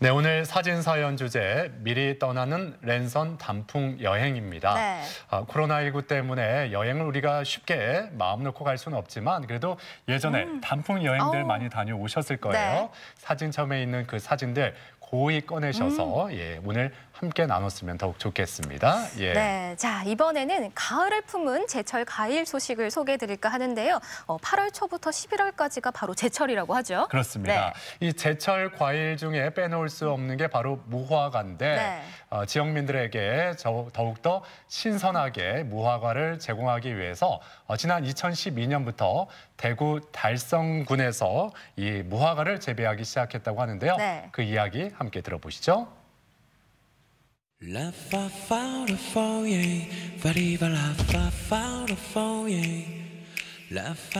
네, 오늘 사진 사연 주제 미리 떠나는 랜선 단풍 여행입니다. 네. 코로나19 때문에 여행을 우리가 쉽게 마음 놓고 갈 수는 없지만 그래도 예전에 단풍 여행들 많이 다녀오셨을 거예요. 네. 사진첩에 있는 그 사진들 고이 꺼내셔서 오늘 함께 나눴으면 더욱 좋겠습니다. 예. 네, 자 이번에는 가을을 품은 제철 과일 소식을 소개해드릴까 하는데요. 8월 초부터 11월까지가 바로 제철이라고 하죠. 그렇습니다. 네. 이 제철 과일 중에 빼놓을 수 없는 게 바로 무화과인데 지역민들에게 더욱더 신선하게 무화과를 제공하기 위해서 지난 2012년부터 대구 달성군에서 이 무화과를 재배하기 시작했다고 하는데요. 네. 그 이야기 함께 들어보시죠.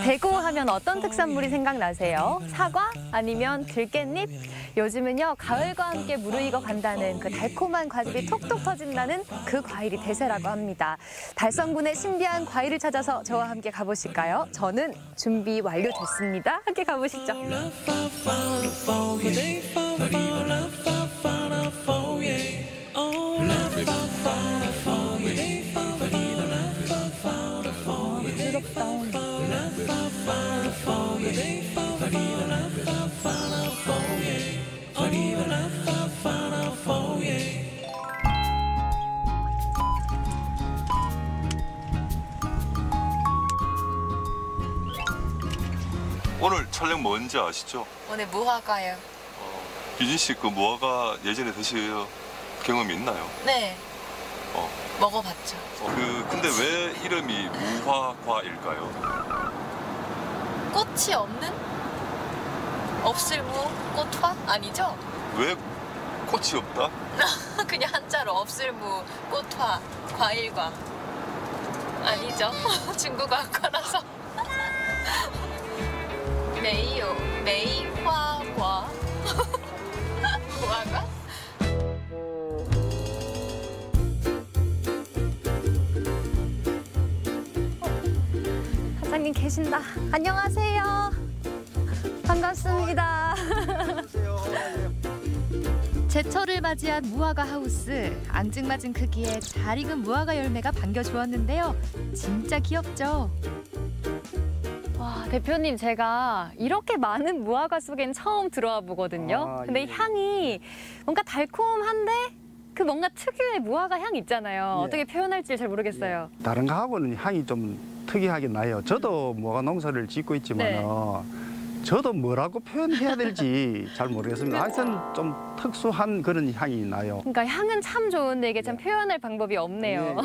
대구 하면 어떤 특산물이 생각나세요? 사과? 아니면 들깻잎? 요즘은요, 가을과 함께 무르익어 간다는 그 달콤한 과즙이 톡톡 터진다는 그 과일이 대세라고 합니다. 달성군의 신비한 과일을 찾아서 저와 함께 가보실까요? 저는 준비 완료됐습니다. 함께 가보시죠. 오늘 촬영 뭔지 아시죠? 오늘 무화과요. 유진 씨 그 무화과 예전에 드실 경험이 있나요? 네. 먹어봤죠. 근데 왜 이름이 무화과일까요? 꽃이 없는? 없을 무? 꽃화? 아니죠? 왜 꽃이 없다? 그냥 한자로 없을 무, 꽃화, 과일과. 아니죠. 중국어과라서. 메이요. 메이화과. 무화과? 사장님 계신다. 안녕하세요. 반갑습니다. 제철을 맞이한 무화과 하우스. 앙증맞은 크기에 잘 익은 무화과 열매가 반겨주었는데요. 진짜 귀엽죠? 와, 대표님, 제가 이렇게 많은 무화과 속엔 처음 들어와 보거든요. 근데 향이 뭔가 달콤한데 그 뭔가 특유의 무화과 향 있잖아요. 어떻게 표현할지 잘 모르겠어요. 다른 거하고는 향이 좀 특이하게 나요. 저도 무화과 농사를 짓고 있지만 저도 뭐라고 표현해야 될지 잘 모르겠습니다. 하여튼 좀 특수한 그런 향이 나요. 그러니까 향은 참 좋은데 이게 참 표현할 방법이 없네요.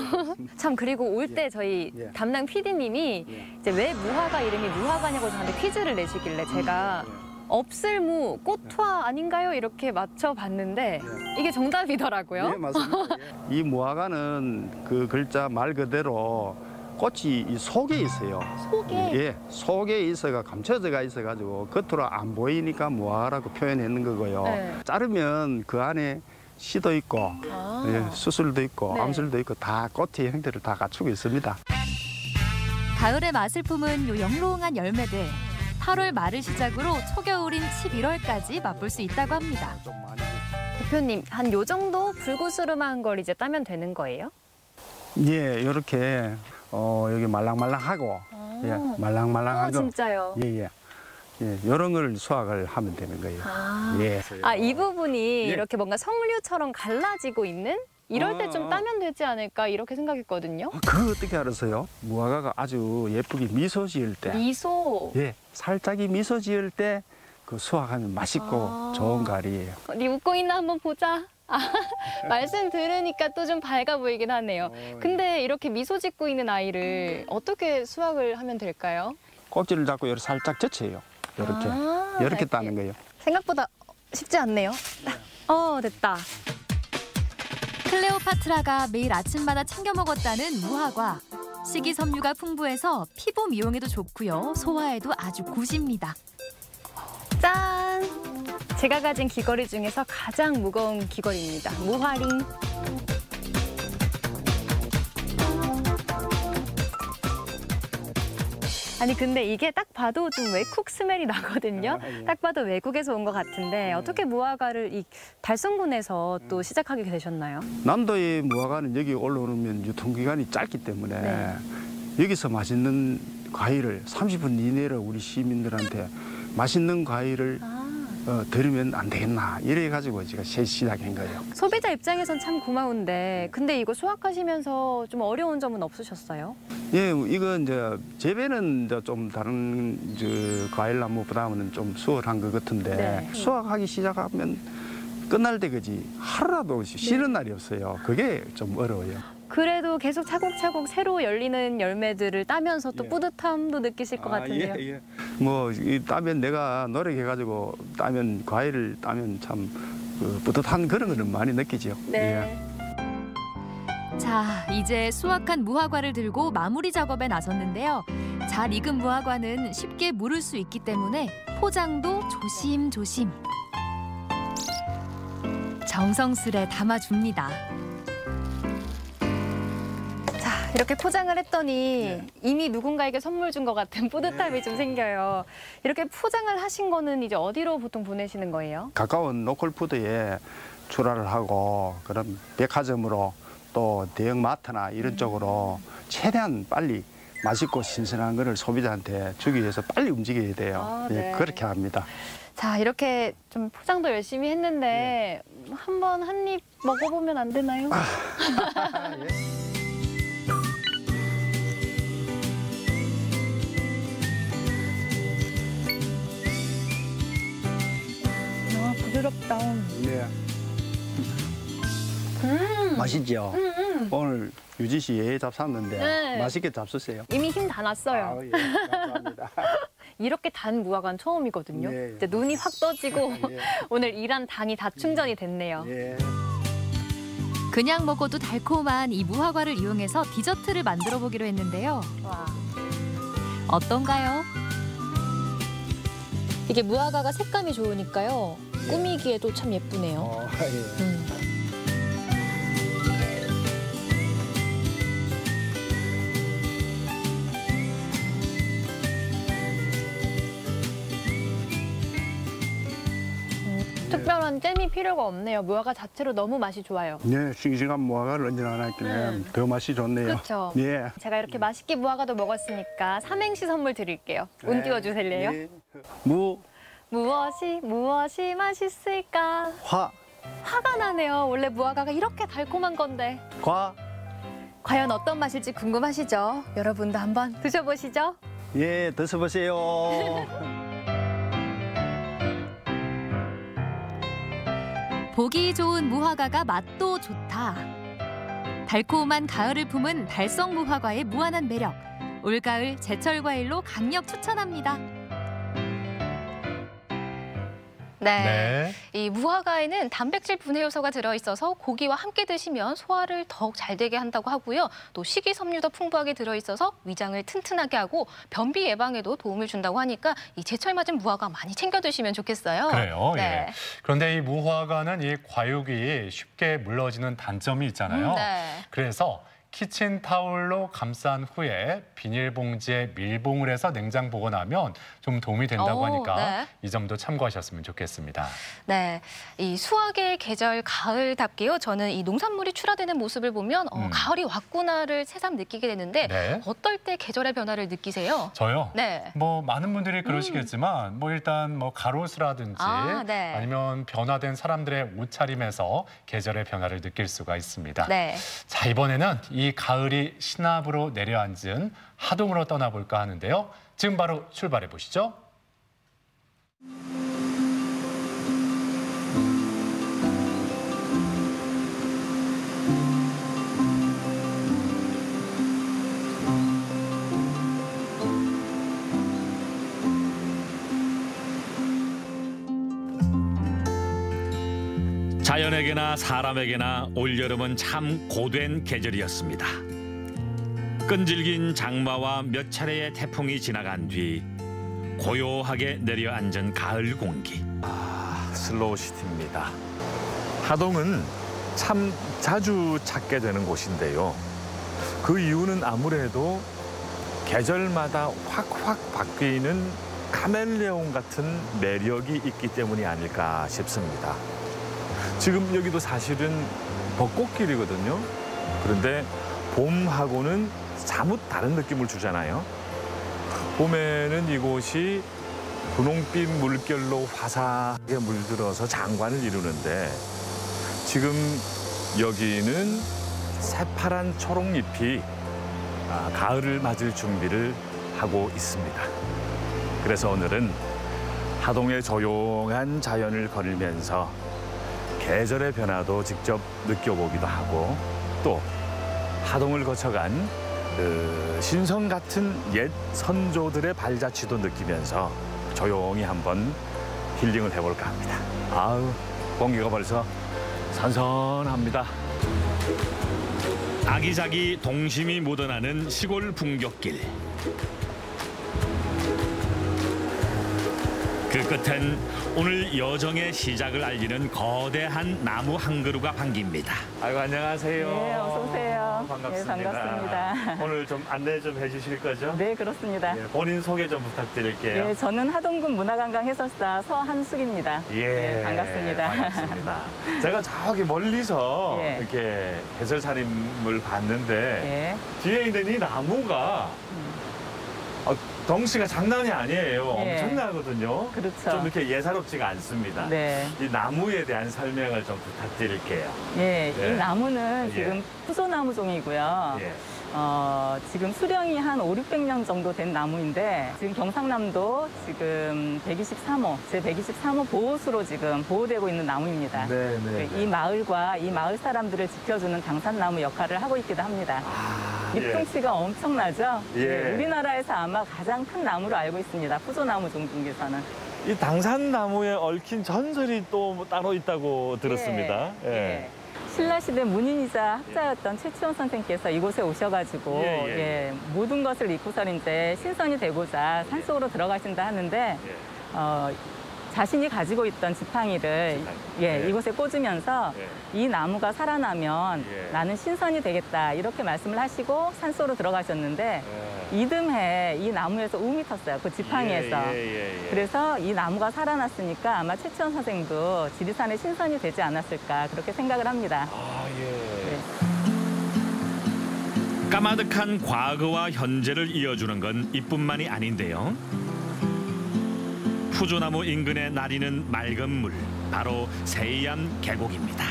참, 그리고 올 때 저희 담당 PD님이 이제 왜 무화과 이름이 무화과냐고 저한테 퀴즈를 내시길래 제가 없을무, 꽃화 아닌가요? 이렇게 맞춰봤는데 이게 정답이더라고요. 네, 맞습니다. 이 무화과는 그 글자 말 그대로 꽃이 이 속에 있어요. 속에? 예, 속에 있어가 감춰져가 있어가지고 겉으로 안 보이니까 무화과라고 표현했는 거고요. 자르면 그 안에 씨도 있고 수술도 있고 암술도 있고 다 꽃의 형태를 다 갖추고 있습니다. 가을의 맛을 품은 요 영롱한 열매들. 8월 말을 시작으로 초겨울인 11월까지 맛볼 수 있다고 합니다. 대표님, 한 요 정도 불구스름한 걸 이제 따면 되는 거예요? 예, 이렇게 여기 말랑말랑하고 말랑말랑한 거. 진짜요? 예. 이런 걸 수확을 하면 되는 거예요. 이 부분이 이렇게 뭔가 석류처럼 갈라지고 있는? 이럴 때 좀 따면 되지 않을까 이렇게 생각했거든요. 그거 어떻게 알았어요? 무화과가 아주 예쁘게 미소 지을 때. 미소? 예, 살짝이 미소 지을 때 그 수확하면 맛있고 좋은 가을이에요. 어디 웃고 있나 한번 보자. 말씀 들으니까 또 좀 밝아 보이긴 하네요. 근데 이렇게 미소 짓고 있는 아이를 어떻게 수확을 하면 될까요? 꼭지를 잡고 이렇게 살짝 젖혀요. 이렇게 따는 거예요. 생각보다 쉽지 않네요. 됐다. 클레오파트라가 매일 아침마다 챙겨 먹었다는 무화과. 식이섬유가 풍부해서 피부 미용에도 좋고요. 소화에도 아주 굿입니다. 짠! 제가 가진 귀걸이 중에서 가장 무거운 귀걸이입니다. 무화링. 아니 근데 이게 딱 봐도 좀 외국 스멜이 나거든요. 딱 봐도 외국에서 온 것 같은데 어떻게 무화과를 이 달성군에서 또 시작하게 되셨나요? 남도의 무화과는 여기 올라오면 유통기간이 짧기 때문에 여기서 맛있는 과일을 30분 이내로 우리 시민들한테 맛있는 과일을 드리면 안 되겠나 이래가지고 제가 시작한 거예요. 소비자 입장에선 참 고마운데 근데 이거 수확하시면서 좀 어려운 점은 없으셨어요? 예, 이건 이제 재배는 이제 좀 다른 과일나무보다는 좀 수월한 것 같은데 수확하기 시작하면 끝날 때까지 하루라도 쉬는 날이 없어요. 그게 좀 어려워요. 그래도 계속 차곡차곡 새로 열리는 열매들을 따면서 또 뿌듯함도 느끼실 것 같은데요. 뭐 따면 내가 노력해가지고 따면 과일을 따면 참 뿌듯한 그런 거는 많이 느끼죠. 자, 이제 수확한 무화과를 들고 마무리 작업에 나섰는데요. 잘 익은 무화과는 쉽게 무를 수 있기 때문에 포장도 조심조심. 정성스레 담아줍니다. 이렇게 포장을 했더니 이미 누군가에게 선물 준 것 같은 뿌듯함이 좀 생겨요. 이렇게 포장을 하신 거는 이제 어디로 보통 보내시는 거예요? 가까운 로컬푸드에 출하를 하고 그런 백화점으로 또 대형 마트나 이런 쪽으로 최대한 빨리 맛있고 신선한 거를 소비자한테 주기 위해서 빨리 움직여야 돼요. 그렇게 합니다. 자, 이렇게 좀 포장도 열심히 했는데 한번 한 입 먹어보면 안 되나요? 부드럽다. 맛있죠? 오늘 유지 씨 예 잡쌌는데 맛있게 잡수세요. 이미 힘 다 났어요. 감사합니다. 이렇게 단 무화과는 처음이거든요. 이제 눈이 확 떠지고 오늘 일한 당이 다 충전이 됐네요. 그냥 먹어도 달콤한 이 무화과를 이용해서 디저트를 만들어 보기로 했는데요. 어떤가요? 이게 무화과가 색감이 좋으니까요. 꾸미기에도 참 예쁘네요. 특별한 잼이 필요가 없네요. 무화과 자체로 너무 맛이 좋아요. 네, 싱싱한 무화과를 얹어 하나 있길래 더 맛이 좋네요. 그렇죠. 예. 제가 이렇게 맛있게 무화과도 먹었으니까 삼행시 선물 드릴게요. 운 띄워주실래요? 네. 무엇이 맛있을까? 화가 나네요. 원래 무화과가 이렇게 달콤한 건데. 과연 어떤 맛일지 궁금하시죠? 여러분도 한번 드셔보시죠. 예, 드셔보세요. 보기 좋은 무화과가 맛도 좋다. 달콤한 가을을 품은 달성 무화과의 무한한 매력. 올가을 제철 과일로 강력 추천합니다. 네. 이 무화과에는 단백질 분해 요소가 들어있어서 고기와 함께 드시면 소화를 더욱 잘 되게 한다고 하고요. 또 식이섬유도 풍부하게 들어있어서 위장을 튼튼하게 하고 변비 예방에도 도움을 준다고 하니까 이 제철 맞은 무화과 많이 챙겨 드시면 좋겠어요. 그래요. 네. 예. 그런데 이 무화과는 이 과육이 쉽게 물러지는 단점이 있잖아요. 네. 그래서 키친타올로 감싼 후에 비닐봉지에 밀봉을 해서 냉장 보관하면 좀 도움이 된다고 하니까 네. 이 점도 참고하셨으면 좋겠습니다. 네, 이 수확의 계절 가을답게요. 저는 이 농산물이 출하되는 모습을 보면 가을이 왔구나를 새삼 느끼게 되는데 네. 어떨 때 계절의 변화를 느끼세요? 저요? 네. 뭐 많은 분들이 그러시겠지만 뭐 일단 뭐 가로수라든지 네. 아니면 변화된 사람들의 옷차림에서 계절의 변화를 느낄 수가 있습니다. 네. 자, 이번에는 이 가을이 신압으로 내려앉은 하동으로 떠나볼까 하는데요. 지금 바로 출발해 보시죠. 자연에게나 사람에게나 올여름은 참 고된 계절이었습니다. 끈질긴 장마와 몇 차례의 태풍이 지나간 뒤 고요하게 내려앉은 가을 공기. 슬로우시티입니다. 하동은 참 자주 찾게 되는 곳인데요. 그 이유는 아무래도 계절마다 확확 바뀌는 카멜레온 같은 매력이 있기 때문이 아닐까 싶습니다. 지금 여기도 사실은 벚꽃길이거든요. 그런데 봄하고는 사뭇 다른 느낌을 주잖아요. 봄에는 이곳이 분홍빛 물결로 화사하게 물들어서 장관을 이루는데 지금 여기는 새파란 초록잎이 가을을 맞을 준비를 하고 있습니다. 그래서 오늘은 하동의 조용한 자연을 걸으면서 계절의 변화도 직접 느껴보기도 하고 또 하동을 거쳐간 신선 같은 옛 선조들의 발자취도 느끼면서 조용히 한번 힐링을 해볼까 합니다. 아우, 공기가 벌써 선선합니다. 아기자기 동심이 묻어나는 시골 풍경길. 그 끝엔 오늘 여정의 시작을 알리는 거대한 나무 한 그루가 반깁니다. 아이고, 안녕하세요. 네, 어서 오세요. 반갑습니다. 네, 반갑습니다. 오늘 좀 안내 좀 해주실 거죠? 네, 그렇습니다. 본인 소개 좀 부탁드릴게요. 네, 저는 하동군 문화관광 해설사 서한숙입니다. 예, 네, 반갑습니다. 반갑습니다. 제가 저기 멀리서 예. 이렇게 해설사님을 봤는데 뒤에 있는 이 나무가 덩치가 장난이 아니에요. 예. 엄청나거든요. 그렇죠. 좀 이렇게 예사롭지가 않습니다. 네. 이 나무에 대한 설명을 좀 부탁드릴게요. 예, 예. 이 나무는 예. 지금 푸조나무 종이고요. 예. 지금 수령이 한 500~600년 정도 된 나무인데 지금 경상남도 지금 123호, 제123호 보호수로 지금 보호되고 있는 나무입니다. 네, 네. 이 마을과 이 마을 사람들을 지켜주는 당산나무 역할을 하고 있기도 합니다. 잎통치가 엄청나죠? 예. 네, 우리나라에서 아마 가장 큰 나무로 알고 있습니다. 푸조나무 종 중에서는. 이 당산나무에 얽힌 전설이 또 따로 있다고 들었습니다. 예. 신라시대 문인이자 학자였던 최치원 선생께서 이곳에 오셔가지고 모든 것을 잊고서 이제 신선이 되고자 산속으로 들어가신다 하는데 자신이 가지고 있던 지팡이를 예. 이곳에 꽂으면서 이 나무가 살아나면 나는 신선이 되겠다 이렇게 말씀을 하시고 산소로 들어가셨는데 이듬해 이 나무에서 우미 텄어요. 그 지팡이에서. 그래서 이 나무가 살아났으니까 아마 최치원 선생도 지리산의 신선이 되지 않았을까 그렇게 생각을 합니다. 까마득한 과거와 현재를 이어주는 건 이뿐만이 아닌데요. 푸주나무 인근에 나리는 맑은 물, 바로 세이암 계곡입니다.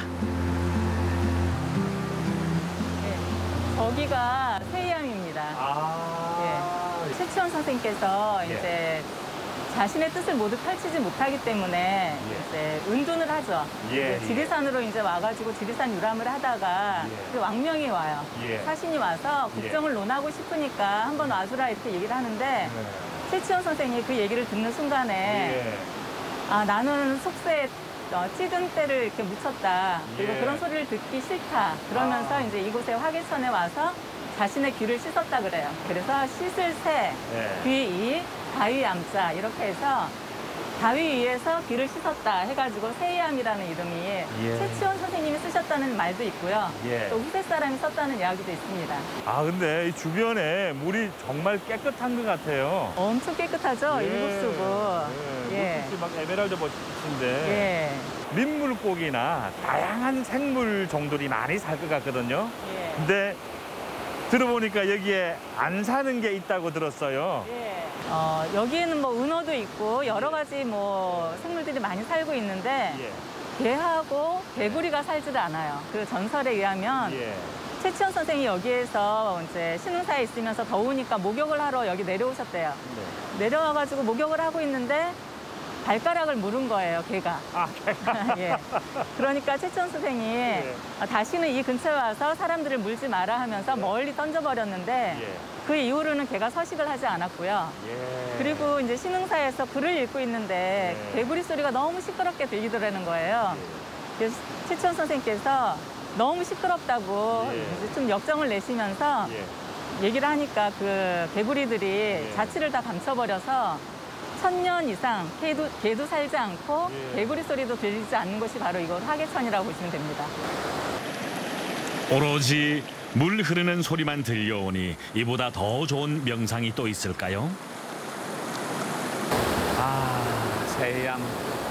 저기가 세이암입니다. 최치원 선생님께서 이제 자신의 뜻을 모두 펼치지 못하기 때문에 이제 은둔을 하죠. 지리산으로 이제 와가지고 지리산 유람을 하다가 그 왕명이 와요. 사신이 와서 국정을 논하고 싶으니까 한번 와주라 이렇게 얘기를 하는데 최치원 선생님이 그 얘기를 듣는 순간에 아 나는 속세에 찌든 때를 이렇게 묻혔다. 그리고 그런 소리를 듣기 싫다. 그러면서 이제 이곳에 화계천에 와서 자신의 귀를 씻었다 그래요. 그래서 씻을 새, 귀, 이, 바위 암자 이렇게 해서 바위 위에서 귀를 씻었다 해가지고 세이암이라는 이름이 최치원 선생님이 쓰셨다는 말도 있고요. 또 후세 사람이 썼다는 이야기도 있습니다. 아 근데 이 주변에 물이 정말 깨끗한 것 같아요. 엄청 깨끗하죠? 일국수구. 물빛이 막 에메랄드 빛인데 민물고기나 다양한 생물 종들이 많이 살 것 같거든요. 근데 들어보니까 여기에 안 사는 게 있다고 들었어요. 여기에는 뭐 은어도 있고 여러 가지 뭐 생물들이 많이 살고 있는데 개하고 개구리가 살지도 않아요. 그 전설에 의하면 최치원 선생이 여기에서 이제 신흥사에 있으면서 더우니까 목욕을 하러 여기 내려오셨대요. 내려와가지고 목욕을 하고 있는데 발가락을 물은 거예요, 개가. 그러니까 최치원 선생이 다시는 이 근처에 와서 사람들을 물지 마라 하면서 멀리 던져버렸는데 그 이후로는 개가 서식을 하지 않았고요. 그리고 이제 신흥사에서 글을 읽고 있는데 개구리 소리가 너무 시끄럽게 들리더라는 거예요. 그래서 최치원 선생님께서 너무 시끄럽다고 이제 좀 역정을 내시면서 얘기를 하니까 그 개구리들이 자취를 다 감춰버려서 1000년 이상 개도 살지 않고 개구리 소리도 들리지 않는 곳이 바로 이곳 화계천이라고 보시면 됩니다. 오로지 물 흐르는 소리만 들려오니 이보다 더 좋은 명상이 또 있을까요? 세이암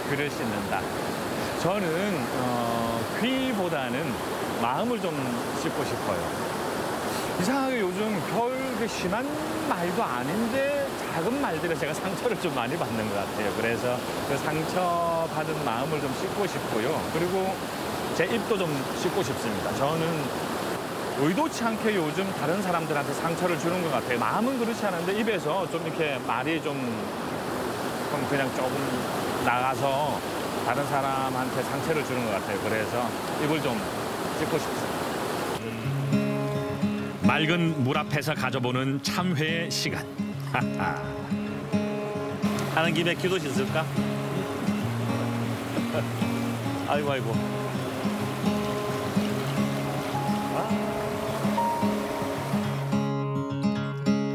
귀를 씻는다. 저는 귀보다는 마음을 좀 씻고 싶어요. 이상하게 요즘 별 심한 말도 아닌데 작은 말들에 제가 상처를 좀 많이 받는 것 같아요. 그래서 그 상처받은 마음을 좀 씻고 싶고요. 그리고 제 입도 좀 씻고 싶습니다. 저는 의도치 않게 요즘 다른 사람들한테 상처를 주는 것 같아요. 마음은 그렇지 않은데 입에서 좀 이렇게 말이 좀 그냥 조금 나가서 다른 사람한테 상처를 주는 것 같아요. 그래서 입을 좀 씻고 싶습니다. 맑은 물 앞에서 가져보는 참회의 시간. 하는 김에 귀도 씻을까? 아이고.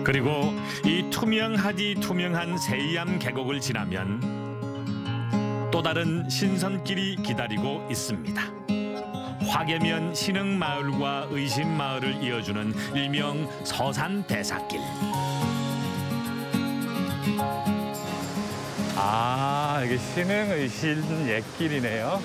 그리고 이 투명하디 투명한 세이암 계곡을 지나면 또 다른 신선길이 기다리고 있습니다. 화계면 신흥마을과 의심마을을 이어주는 일명 서산대사길. 이게 신흥의신 옛길이네요.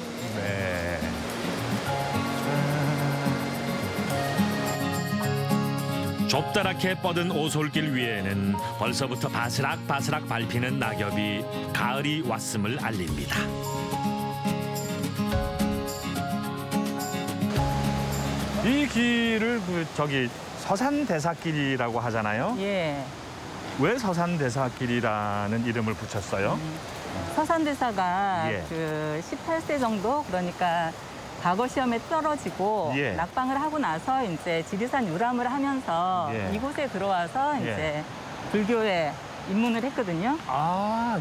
좁다랗게 뻗은 오솔길 위에는 벌써부터 바스락바스락 밟히는 낙엽이 가을이 왔음을 알립니다. 이 길을 저기 서산대사길이라고 하잖아요. 왜 서산대사길이라는 이름을 붙였어요? 서산대사가 그 18세 정도 그러니까 과거 시험에 떨어지고 낙방을 하고 나서 이제 지리산 유람을 하면서 이곳에 들어와서 이제 불교에 입문을 했거든요.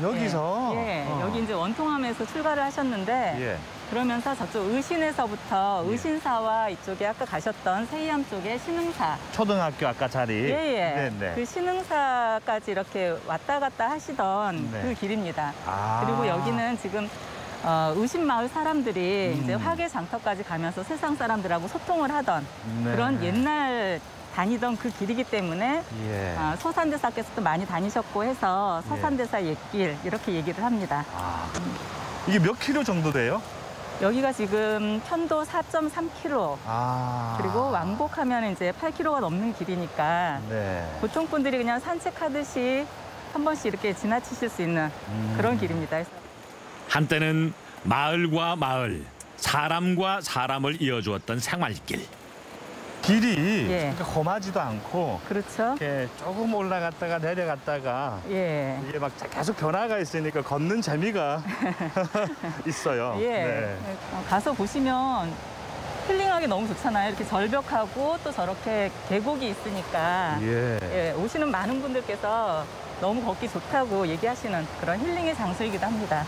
여기서? 여기 이제 원통함에서 출가를 하셨는데 그러면서 저쪽 의신에서부터 예. 의신사와 이쪽에 아까 가셨던 세이암 쪽에 신흥사. 초등학교 아까 자리. 예. 네네. 그 신흥사까지 이렇게 왔다 갔다 하시던 네. 그 길입니다. 아. 그리고 여기는 지금 의신마을 사람들이 이제 화계 장터까지 가면서 세상 사람들하고 소통을 하던 네. 그런 옛날 다니던 그 길이기 때문에 예. 서산대사께서도 많이 다니셨고 해서 서산대사 옛길 이렇게 얘기를 합니다. 이게 몇 킬로 정도 돼요? 여기가 지금 편도 4.3km 그리고 왕복하면 이제 8km가 넘는 길이니까 네. 보통 분들이 그냥 산책하듯이 한 번씩 이렇게 지나치실 수 있는 그런 길입니다. 한때는 마을과 마을, 사람과 사람을 이어주었던 생활길. 길이 예. 그러니까 험하지도 않고 그렇죠. 이렇게 조금 올라갔다가 내려갔다가 예. 이게 막 계속 변화가 있으니까 걷는 재미가 있어요. 예. 네. 가서 보시면 힐링하기 너무 좋잖아요. 이렇게 절벽하고 또 저렇게 계곡이 있으니까 예. 오시는 많은 분들께서 너무 걷기 좋다고 얘기하시는 그런 힐링의 장소이기도 합니다.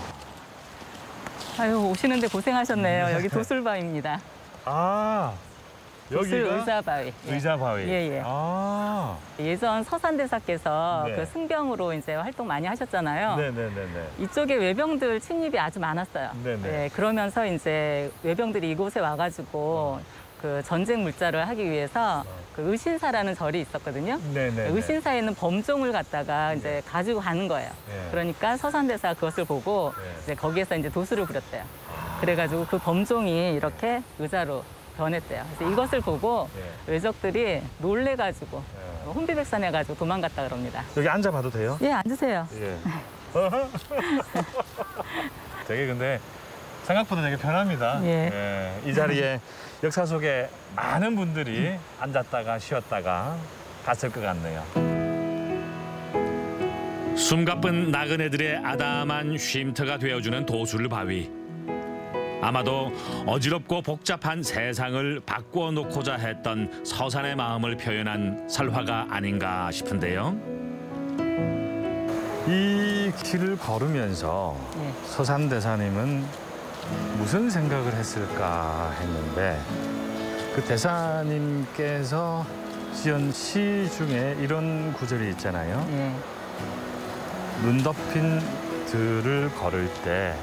아유, 오시는데 고생하셨네요. 여기 도술바위입니다. 아, 도술 여기가 의자바위. 의자바위. 예. 아. 예전 서산대사께서 네. 그 승병으로 이제 활동 많이 하셨잖아요. 네네네네. 이쪽에 외병들 침입이 아주 많았어요. 네네. 네, 그러면서 이제 외병들이 이곳에 와가지고 그 전쟁 물자를 하기 위해서 그 의신사라는 절이 있었거든요. 네네. 의신사에 있는 범종을 갖다가 이제 가지고 가는 거예요. 네. 그러니까 서산대사가 그것을 보고 이제 거기에서 이제 도수를 부렸대요. 그래가지고 그 범종이 이렇게 의자로 변했대요. 그래서 이것을 보고 외적들이 놀래가지고 혼비백산해가지고 도망갔다 그럽니다. 여기 앉아봐도 돼요? 예, 앉으세요. 예. 되게 근데 생각보다 되게 편합니다. 예. 이 자리에 역사 속에 많은 분들이 앉았다가 쉬었다가 갔을 것 같네요. 숨가쁜 나그네들의 아담한 쉼터가 되어주는 도술바위. 아마도 어지럽고 복잡한 세상을 바꾸어 놓고자 했던 서산의 마음을 표현한 설화가 아닌가 싶은데요. 이 길을 걸으면서 서산대사님은 무슨 생각을 했을까 했는데 그 대사님께서 지은 시 중에 이런 구절이 있잖아요. 눈 덮인 들을 걸을 때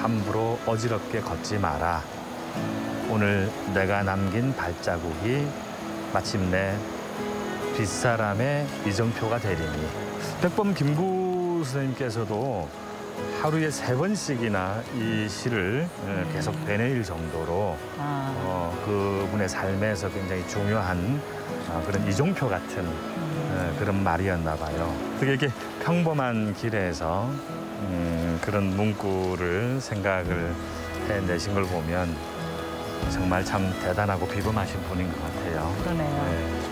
함부로 어지럽게 걷지 마라. 오늘 내가 남긴 발자국이 마침내 뒷사람의 이정표가 되리니. 백범 김구 선생님께서도 하루에 3번씩이나 이 시를 계속 되뇌일 정도로 그분의 삶에서 굉장히 중요한 그런 이종표 같은 그런 말이었나 봐요. 되게 이렇게 평범한 길에서 그런 문구를 생각을 해내신 걸 보면 정말 참 대단하고 비범하신 분인 것 같아요. 그러네요.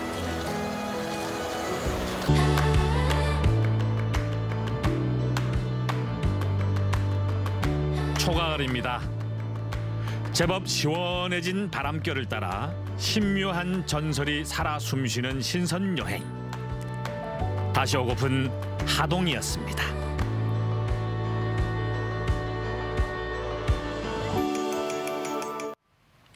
초가을입니다. 제법 시원해진 바람결을 따라 신묘한 전설이 살아 숨쉬는 신선 여행. 다시 오고픈 하동이었습니다.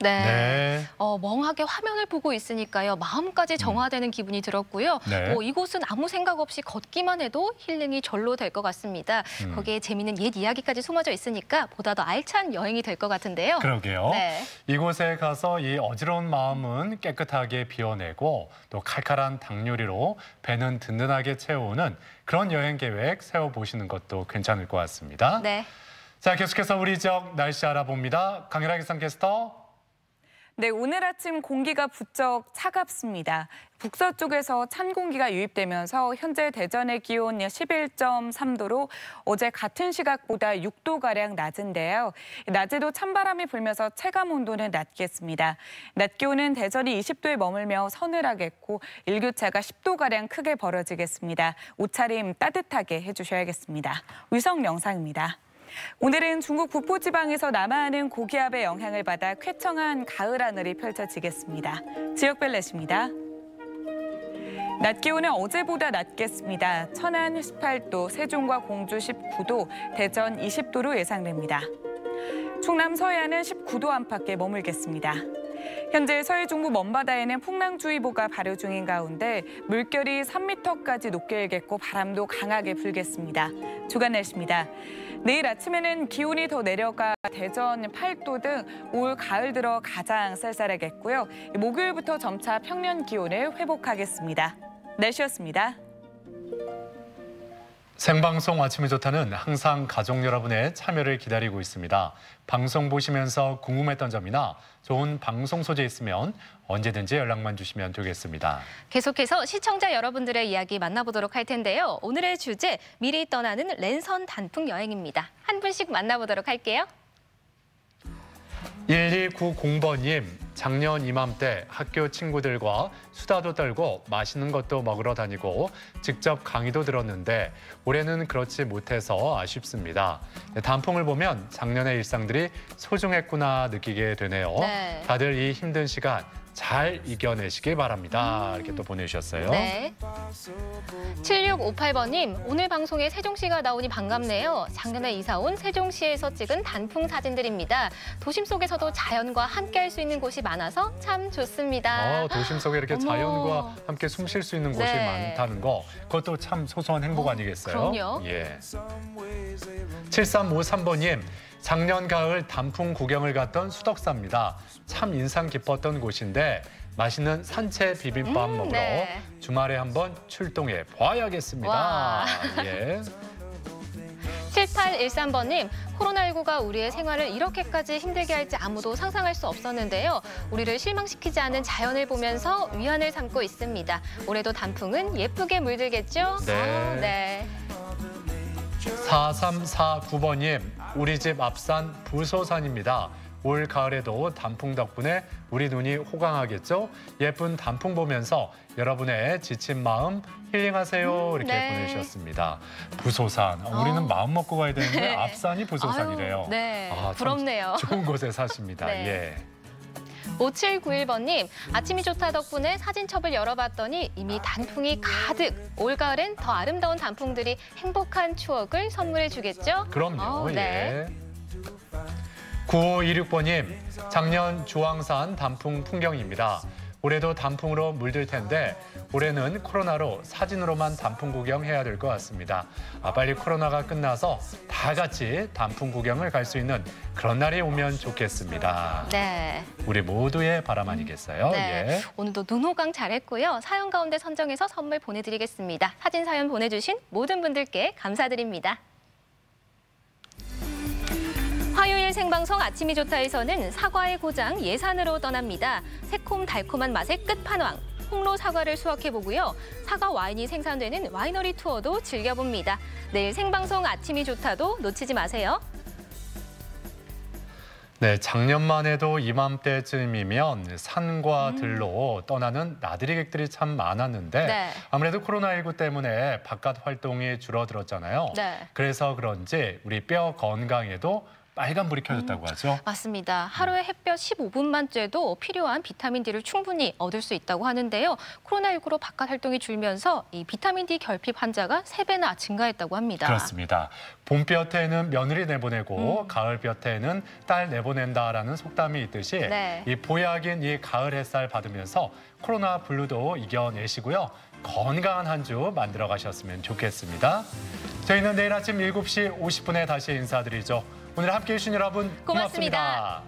네. 멍하게 화면을 보고 있으니까요. 마음까지 정화되는 기분이 들었고요. 네. 이곳은 아무 생각 없이 걷기만 해도 힐링이 절로 될 것 같습니다. 거기에 재미있는 옛 이야기까지 숨어져 있으니까 보다 더 알찬 여행이 될 것 같은데요. 그러게요. 네. 이곳에 가서 이 어지러운 마음은 깨끗하게 비워내고 또 칼칼한 닭 요리로 배는 든든하게 채우는 그런 여행 계획 세워보시는 것도 괜찮을 것 같습니다. 네. 자, 계속해서 우리 지역 날씨 알아봅니다. 강혜라 기상캐스터. 네, 오늘 아침 공기가 부쩍 차갑습니다. 북서쪽에서 찬 공기가 유입되면서 현재 대전의 기온 11.3도로 어제 같은 시각보다 6도가량 낮은데요. 낮에도 찬바람이 불면서 체감 온도는 낮겠습니다. 낮 기온은 대전이 20도에 머물며 서늘하겠고 일교차가 10도가량 크게 벌어지겠습니다. 옷차림 따뜻하게 해주셔야겠습니다. 위성 영상입니다. 오늘은 중국 북부지방에서 남하하는 고기압의 영향을 받아 쾌청한 가을 하늘이 펼쳐지겠습니다. 지역별 날씨입니다. 낮 기온은 어제보다 낮겠습니다. 천안 18도, 세종과 공주 19도, 대전 20도로 예상됩니다. 충남 서해안은 19도 안팎에 머물겠습니다. 현재 서해 중부 먼바다에는 풍랑주의보가 발효 중인 가운데 물결이 3m까지 높게 일겠고 바람도 강하게 불겠습니다. 주간 날씨입니다. 내일 아침에는 기온이 더 내려가 대전 8도 등 올 가을 들어 가장 쌀쌀하겠고요. 목요일부터 점차 평년 기온을 회복하겠습니다. 날씨였습니다. 생방송 아침이 좋다는 항상 가족 여러분의 참여를 기다리고 있습니다. 방송 보시면서 궁금했던 점이나 좋은 방송 소재 있으면 언제든지 연락만 주시면 되겠습니다. 계속해서 시청자 여러분들의 이야기 만나보도록 할 텐데요. 오늘의 주제, 미리 떠나는 랜선 단풍 여행입니다. 한 분씩 만나보도록 할게요. 1290번님, 작년 이맘때 학교 친구들과 수다도 떨고 맛있는 것도 먹으러 다니고 직접 강의도 들었는데 올해는 그렇지 못해서 아쉽습니다. 단풍을 보면 작년의 일상들이 소중했구나 느끼게 되네요. 네. 다들 이 힘든 시간 잘 이겨내시길 바랍니다. 이렇게 또 보내주셨어요. 네. 7658번님, 오늘 방송에 세종시가 나오니 반갑네요. 작년에 이사 온 세종시에서 찍은 단풍 사진들입니다. 도심 속에서도 자연과 함께할 수 있는 곳이 많아서 참 좋습니다. 도심 속에 이렇게 어머. 자연과 함께 숨 쉴 수 있는 곳이 네. 많다는 거, 그것도 참 소소한 행복 아니겠어요? 그럼요. 예. 7353번님, 작년 가을 단풍 구경을 갔던 수덕사입니다. 참 인상 깊었던 곳인데 맛있는 산채 비빔밥 먹으러 네. 주말에 한번 출동해 봐야겠습니다. 와. 예. 7813번님, 코로나19가 우리의 생활을 이렇게까지 힘들게 할지 아무도 상상할 수 없었는데요. 우리를 실망시키지 않은 자연을 보면서 위안을 삼고 있습니다. 올해도 단풍은 예쁘게 물들겠죠? 네. 네. 4349번님, 우리 집 앞산 부소산입니다. 올 가을에도 단풍 덕분에 우리 눈이 호강하겠죠? 예쁜 단풍 보면서 여러분의 지친 마음 힐링하세요. 이렇게 네. 보내주셨습니다. 부소산, 우리는 마음 먹고 가야 되는데 네. 앞산이 부소산이래요. 아유, 네, 참 부럽네요. 좋은 곳에 사십니다. 네. 예. 5791번님, 아침이 좋다 덕분에 사진첩을 열어봤더니 이미 단풍이 가득. 올가을엔 더 아름다운 단풍들이 행복한 추억을 선물해 주겠죠? 그럼요. 네. 예. 9526번님, 작년 주황산 단풍 풍경입니다. 올해도 단풍으로 물들 텐데 올해는 코로나로 사진으로만 단풍 구경해야 될 것 같습니다. 빨리 코로나가 끝나서 다 같이 단풍 구경을 갈 수 있는 그런 날이 오면 좋겠습니다. 네. 우리 모두의 바람 아니겠어요? 네. 예. 오늘도 눈호강 잘했고요. 사연 가운데 선정해서 선물 보내드리겠습니다. 사진 사연 보내주신 모든 분들께 감사드립니다. 화요일 생방송 아침이 좋다에서는 사과의 고장 예산으로 떠납니다. 새콤달콤한 맛의 끝판왕. 홍로 사과를 수확해보고요. 사과 와인이 생산되는 와이너리 투어도 즐겨봅니다. 내일 생방송 아침이 좋다도 놓치지 마세요. 네, 작년만 해도 이맘때쯤이면 산과 들로 떠나는 나들이객들이 참 많았는데 네. 아무래도 코로나19 때문에 바깥 활동이 줄어들었잖아요. 네. 그래서 그런지 우리 뼈 건강에도 빨간불이 켜졌다고 하죠. 맞습니다. 하루에 햇볕 15분만 쬐도 필요한 비타민 D를 충분히 얻을 수 있다고 하는데요. 코로나19로 바깥 활동이 줄면서 이 비타민 D 결핍 환자가 3배나 증가했다고 합니다. 그렇습니다. 봄볕에는 며느리 내보내고 가을볕에는 딸 내보낸다라는 속담이 있듯이 네. 이 보약인 이 가을 햇살 받으면서 코로나 블루도 이겨내시고요. 건강한 한 주 만들어 가셨으면 좋겠습니다. 저희는 내일 아침 7시 50분에 다시 인사드리죠. 오늘 함께해 주신 여러분 고맙습니다.